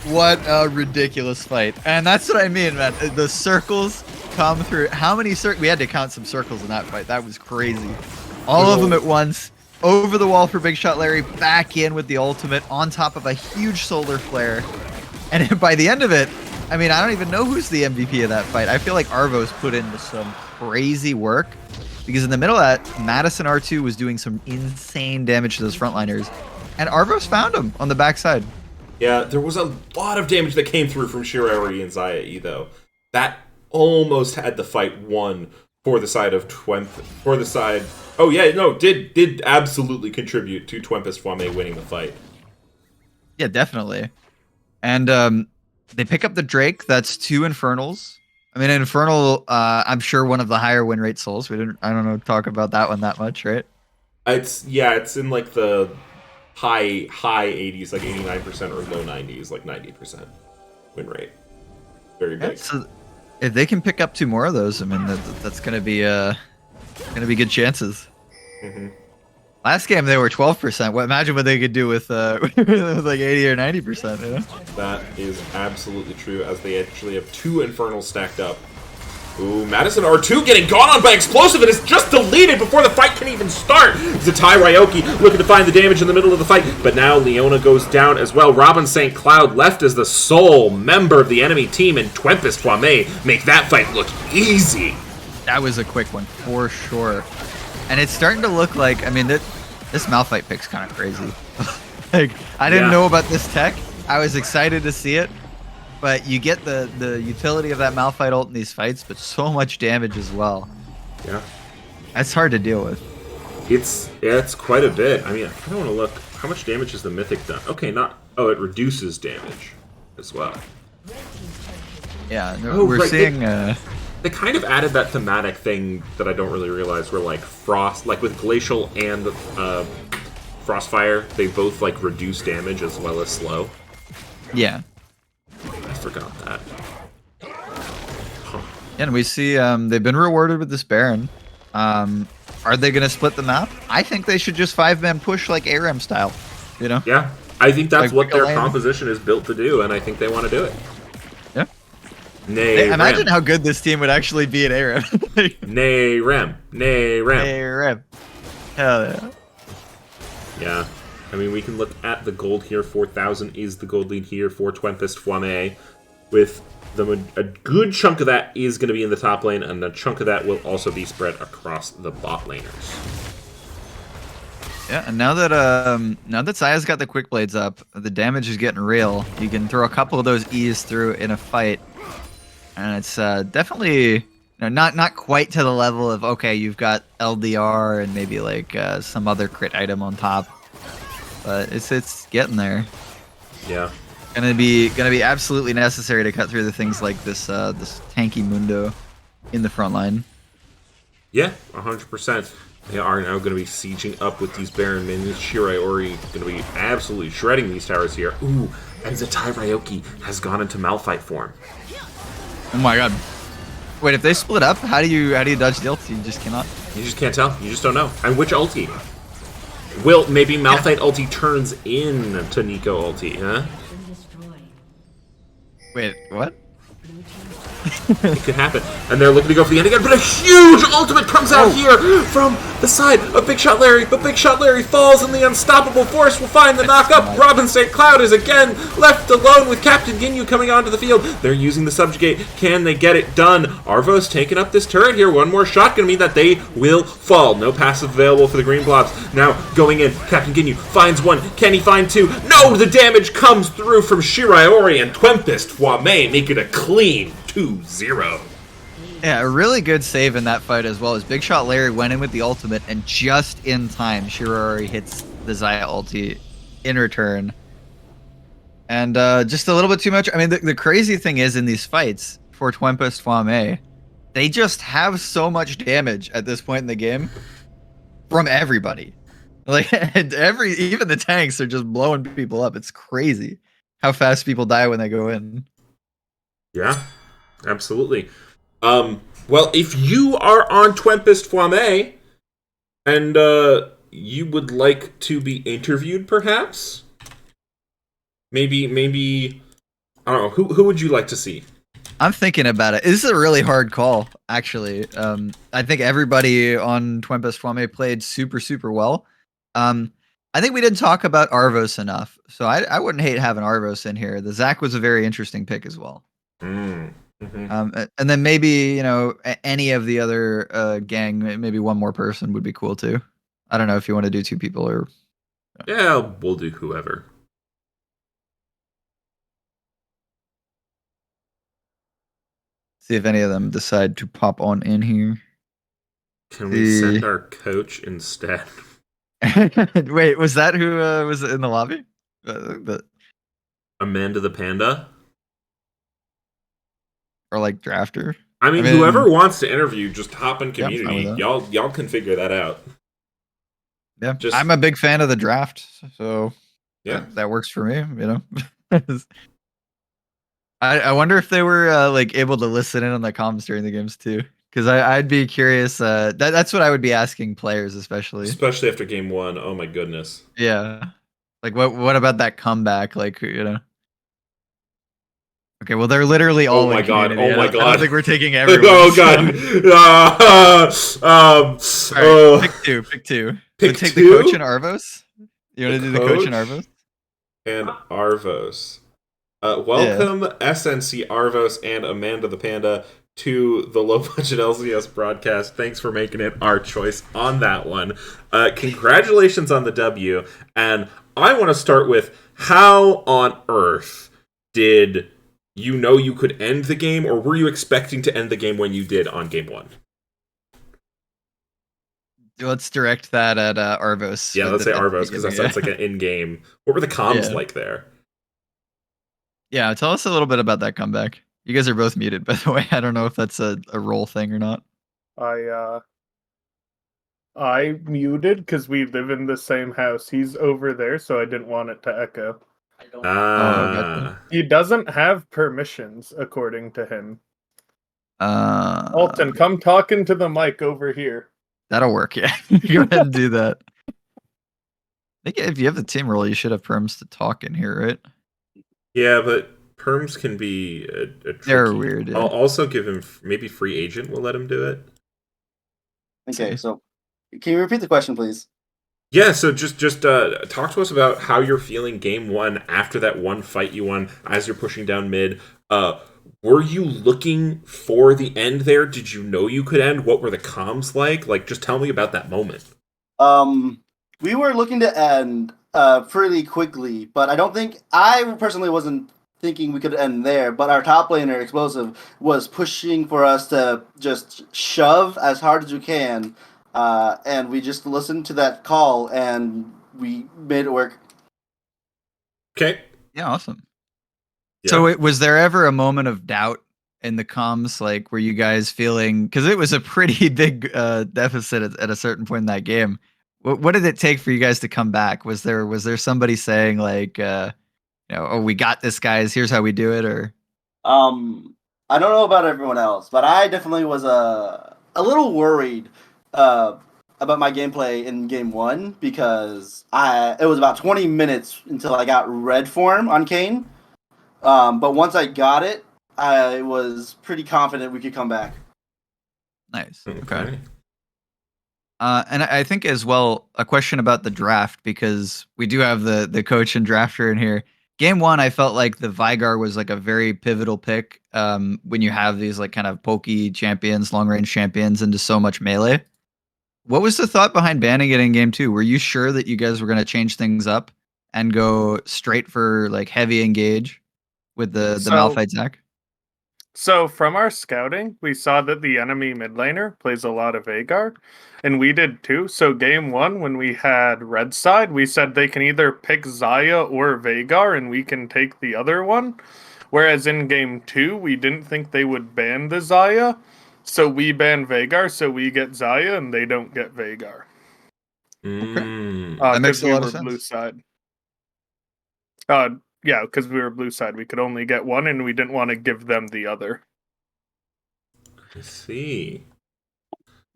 What a ridiculous fight. And that's what I mean, man. The circles come through. How many circles? We had to count some circles in that fight. That was crazy. All of them at once. Over the wall for Big Shot Larry. Back in with the ultimate on top of a huge solar flare. And by the end of it, I mean, I don't even know who's the MVP of that fight. I feel like Arvos put in some crazy work. Because in the middle of that, Madison R2 was doing some insane damage to those frontliners. And Arvos found him on the backside. Yeah, there was a lot of damage that came through from Shirayori and Zaya E, though. That almost had the fight won for the side of for the side. Oh yeah, no, did absolutely contribute to Twempest Fwame winning the fight. Yeah, definitely. And they pick up the Drake. That's 2 Infernals. I mean, Infernal, I'm sure one of the higher win rate souls. I don't know, talk about that one that much, right? It's in like the high 80s, like 89% or low 90s, like 90% win rate. Very big. Yeah, so if they can pick up 2 more of those, I mean, that's gonna be good chances. Mm-hmm. Last game they were 12%. Well, imagine what they could do with with like 80 or 90%. You know? That is absolutely true, as they actually have 2 Infernals stacked up. Ooh, Madison R2 getting gone on by Explosive, and it's just deleted before the fight can even start. Zatai Ryoki looking to find the damage in the middle of the fight, but now Leona goes down as well. Robin St. Cloud left as the sole member of the enemy team, and Twempest Fwame make that fight look easy. That was a quick one for sure. And it's starting to look like, I mean, this Malphite pick's kind of crazy. Like, I didn't know about this tech. I was excited to see it. But you get the utility of that Malphite ult in these fights, but so much damage as well. Yeah. That's hard to deal with. It's quite a bit. I mean, I kind of want to look. How much damage has the Mythic done? Okay, it reduces damage as well. Yeah, Oh, we're right, seeing... They kind of added that thematic thing that I don't really realize, where like Frost, like with Glacial and Frostfire, they both like reduce damage as well as slow. yeah. I forgot that. Huh. And we see they've been rewarded with this Baron. Are they going to split the map? I think they should just 5-man push like ARAM style, you know? Yeah, I think that's Like what their Wicca Land. composition is built to do, and I think they want to do it. Yeah. Nay, Imagine Ram. how good this team would actually be at ARAM. Nay, Ram. Nay, Ram. ARAM. Hell yeah. Yeah. I mean, we can look at the gold here. 4,000 is the gold lead here for Twempest Fwame, with a good chunk of that is going to be in the top lane, and a chunk of that will also be spread across the bot laners. Yeah, and now that Saya's got the quick blades up, the damage is getting real. You can throw a couple of those E's through in a fight, and it's definitely not quite to the level of okay, you've got LDR and maybe like some other crit item on top, but it's getting there. Yeah. Gonna be absolutely necessary to cut through the things like this this tanky Mundo in the front line. Yeah, 100%. They are now going to be sieging up with these Baron minions. Shirayori going to be absolutely shredding these towers here. Ooh, and Zatai Ryoki has gone into Malphite form. Oh my god! Wait, if they split up, how do you dodge the ulti? You just cannot. You just can't tell. You just don't know. And which ulti? Will maybe Malphite ulti turns in to Nico ulti, huh? Wait, what? It could happen. And they're looking to go for the end again, but a huge ultimate comes out here from the side of Big Shot Larry, but Big Shot Larry falls and the unstoppable force will find the knock-up. Robin St. Cloud is again left alone with Captain Ginyu coming onto the field. They're using the subjugate. Can they get it done? Arvos taking up this turret here. One more shot going to mean that they will fall. No passive available for the green blobs. Now going in, Captain Ginyu finds one. Can he find two? No! The damage comes through from Shiraiori and Twempest. Fwame make it a clean 2-0. Yeah, a really good save in that fight as well. As Big Shot Larry went in with the ultimate, and just in time, Shiraiori hits the Xayah ulti in return. And just a little bit too much. I mean, the crazy thing is in these fights for Twempest Fwame, they just have so much damage at this point in the game from everybody. Like even the tanks are just blowing people up. It's crazy how fast people die when they go in. Yeah, absolutely. Well, if you are on Twempest Fwame and you would like to be interviewed, perhaps, maybe I don't know, who would you like to see? I'm thinking about it. This is a really hard call, actually. I think everybody on Twempest Fwame played super well. I think we didn't talk about Arvos enough, so I wouldn't hate having Arvos in here. The Zac was a very interesting pick as well. And then maybe, any of the other gang, maybe one more person would be cool too. I don't know if you want to do two people or... Yeah, we'll do whoever. See if any of them decide to pop on in here. Can we send our coach instead? Wait, was that who was in the lobby? Amanda the Panda? Or like drafter? I mean, whoever wants to interview, just hop in community. Yeah, y'all can figure that out. Yeah, I'm a big fan of the draft, so yeah, that works for me. I wonder if they were able to listen in on the comms during the games too, because I'd be curious. That's what I would be asking players, especially after game one. Oh my goodness. Yeah, like what about that comeback? Okay, well they're literally all. Oh my god! Community. Oh my god! I don't think we're taking everyone. Oh god! All right, pick two. Pick take two? The coach and Arvos. You want to do the coach and Arvos? And Arvos. Welcome SNC Arvos and Amanda the Panda to the Low Budget LCS broadcast. Thanks for making it our choice on that one. Congratulations on the W. And I want to start with, how on earth did you know you could end the game, or were you expecting to end the game when you did on game one? Let's direct that at Arvos. Yeah, let's say Arvos, because that sounds like an in-game. What were the comms like there? Yeah, tell us a little bit about that comeback. You guys are both muted, by the way. I don't know if that's a role thing or not. I muted because we live in the same house. He's over there, so I didn't want it to echo. He doesn't have permissions, according to him. Alton, come talk into the mic over here. That'll work, yeah. Go ahead and do that. I think if you have the team role, you should have perms to talk in here, right? Yeah, but perms can be a tricky. They're weird. Yeah. I'll also give him maybe free agent will let him do it. Okay, so can you repeat the question, please? Yeah, so just talk to us about how you're feeling game one after that one fight you won as you're pushing down mid. Were you looking for the end there? Did you know you could end? What were the comms like? Like, just tell me about that moment. We were looking to end pretty quickly, but I personally wasn't thinking we could end there, but our top laner, Explosive, was pushing for us to just shove as hard as we can, and we just listened to that call, and we made it work. Okay. Yeah, awesome. Yeah. So was there ever a moment of doubt in the comms, like, were you guys feeling, because it was a pretty big deficit at a certain point in that game. What did it take for you guys to come back? Was there somebody saying like, oh, we got this, guys, here's how we do it, or? I don't know about everyone else, but I definitely was a little worried about my gameplay in game 1 because it was about 20 minutes until I got red form on Kane. But once I got it, I was pretty confident we could come back. Nice. Okay. And I think as well, a question about the draft, because we do have the coach and drafter in here. Game 1, I felt like the Vygar was like a very pivotal pick when you have these like kind of pokey champions, long range champions into so much melee. What was the thought behind banning it in game 2? Were you sure that you guys were going to change things up and go straight for like heavy engage with the Malphite Zac? So from our scouting, we saw that the enemy mid laner plays a lot of Veigar, and we did too. So game 1, when we had red side, we said they can either pick Xayah or Veigar, and we can take the other one. Whereas in game 2, we didn't think they would ban the Xayah, so we ban Veigar, so we get Xayah, and they don't get Veigar. That makes a lot of sense. Blue side. Yeah, because we were blue side, we could only get one, and we didn't want to give them the other. I see.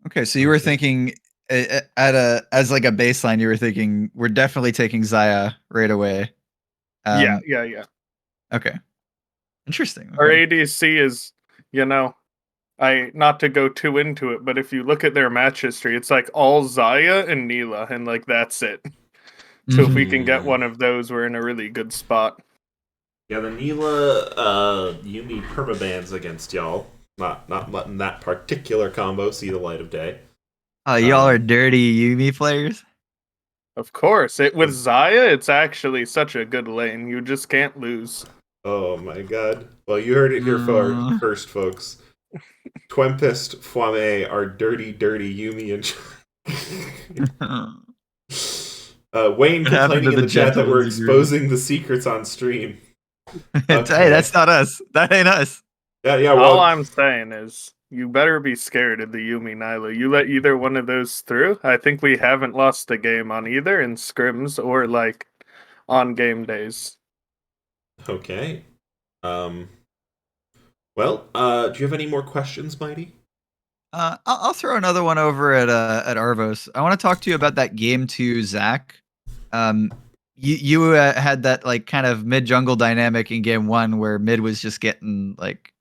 Okay, so you were thinking as like a baseline, you were thinking we're definitely taking Xayah right away. Yeah. Okay, interesting. Okay. Our ADC is, not to go too into it, but if you look at their match history, it's like all Xayah and Neela, and like that's it. So if we can get one of those, we're in a really good spot. Yeah, the Neela Yuumi permabans against y'all. Not letting that particular combo see the light of day. Y'all are dirty Yuumi players? Of course. With Xayah, it's actually such a good lane. You just can't lose. Oh my god. Well, you heard it here first, folks. Twempest, Fwame are dirty Yuumi and... Wayne complaining in the chat that we're exposing the secrets on stream. Okay. Hey, that's not us. That ain't us. Yeah. Well, all I'm saying is you better be scared of the Yuumi Nyla. You let either one of those through, I think we haven't lost a game on either in scrims or like on game days. Okay. Well, do you have any more questions, Mighty? I'll throw another one over at Arvos. I want to talk to you about that game 2 Zac. You had that like kind of mid jungle dynamic in game 1 where mid was just getting like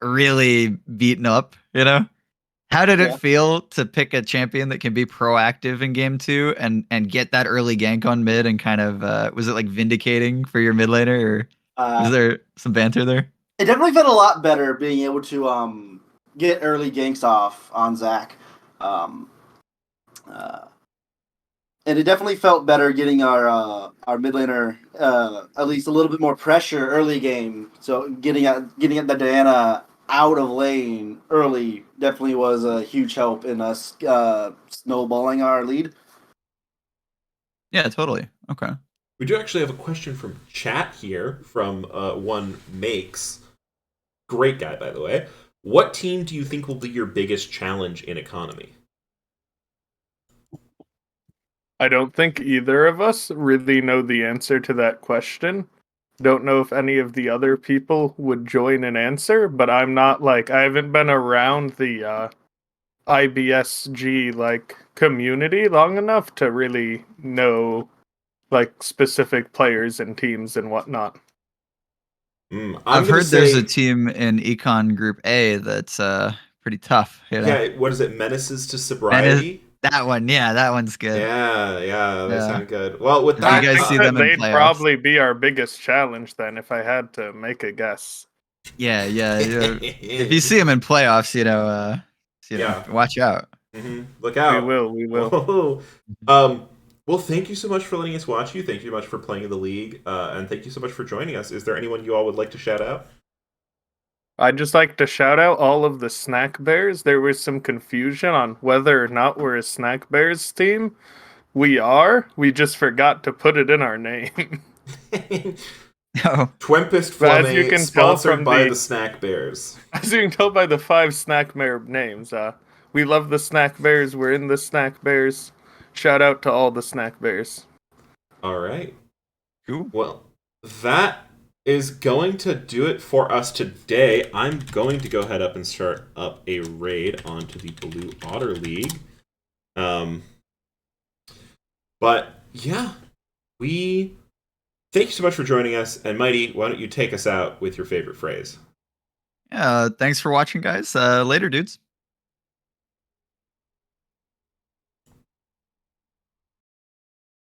really beaten up. How did it feel to pick a champion that can be proactive in game 2 and get that early gank on mid and kind of was it like vindicating for your mid laner, or was there some banter there? It definitely felt a lot better being able to get early ganks off on Zac. And it definitely felt better getting our mid laner at least a little bit more pressure early game. So getting the Diana out of lane early definitely was a huge help in us snowballing our lead. Yeah, totally. Okay. We do actually have a question from chat here from one Makes. Great guy, by the way. What team do you think will be your biggest challenge in economy? I don't think either of us really know the answer to that question. Don't know if any of the other people would join and answer, but I haven't been around the IBSG community long enough to really know specific players and teams and whatnot. I've heard there's a team in Econ Group A that's pretty tough. Yeah, what is it? Menaces to Sobriety? That one, yeah, that one's good. Yeah, they sound good. Well, with that, you guys see them in they'd playoffs? Probably be our biggest challenge then, if I had to make a guess. Yeah. If you see them in playoffs, watch out. Mm-hmm. Look out. We will. Well, thank you so much for letting us watch you. Thank you so much for playing in the league, and thank you so much for joining us. Is there anyone you all would like to shout out? I'd just like to shout out all of the Snack Bears. There was some confusion on whether or not we're a Snack Bears team. We are. We just forgot to put it in our name. Twempest Fwame, sponsored by the Snack Bears. As you can tell by the 5 Snack Bear names, we love the Snack Bears. We're in the Snack Bears. Shout out to all the Snack Bears. All right. Cool. Well, that is going to do it for us today. I'm going to go head up and start up a raid onto the Blue Otter League. But yeah, we thank you so much for joining us. And Mighty, why don't you take us out with your favorite phrase? Yeah, thanks for watching, guys. Later, dudes.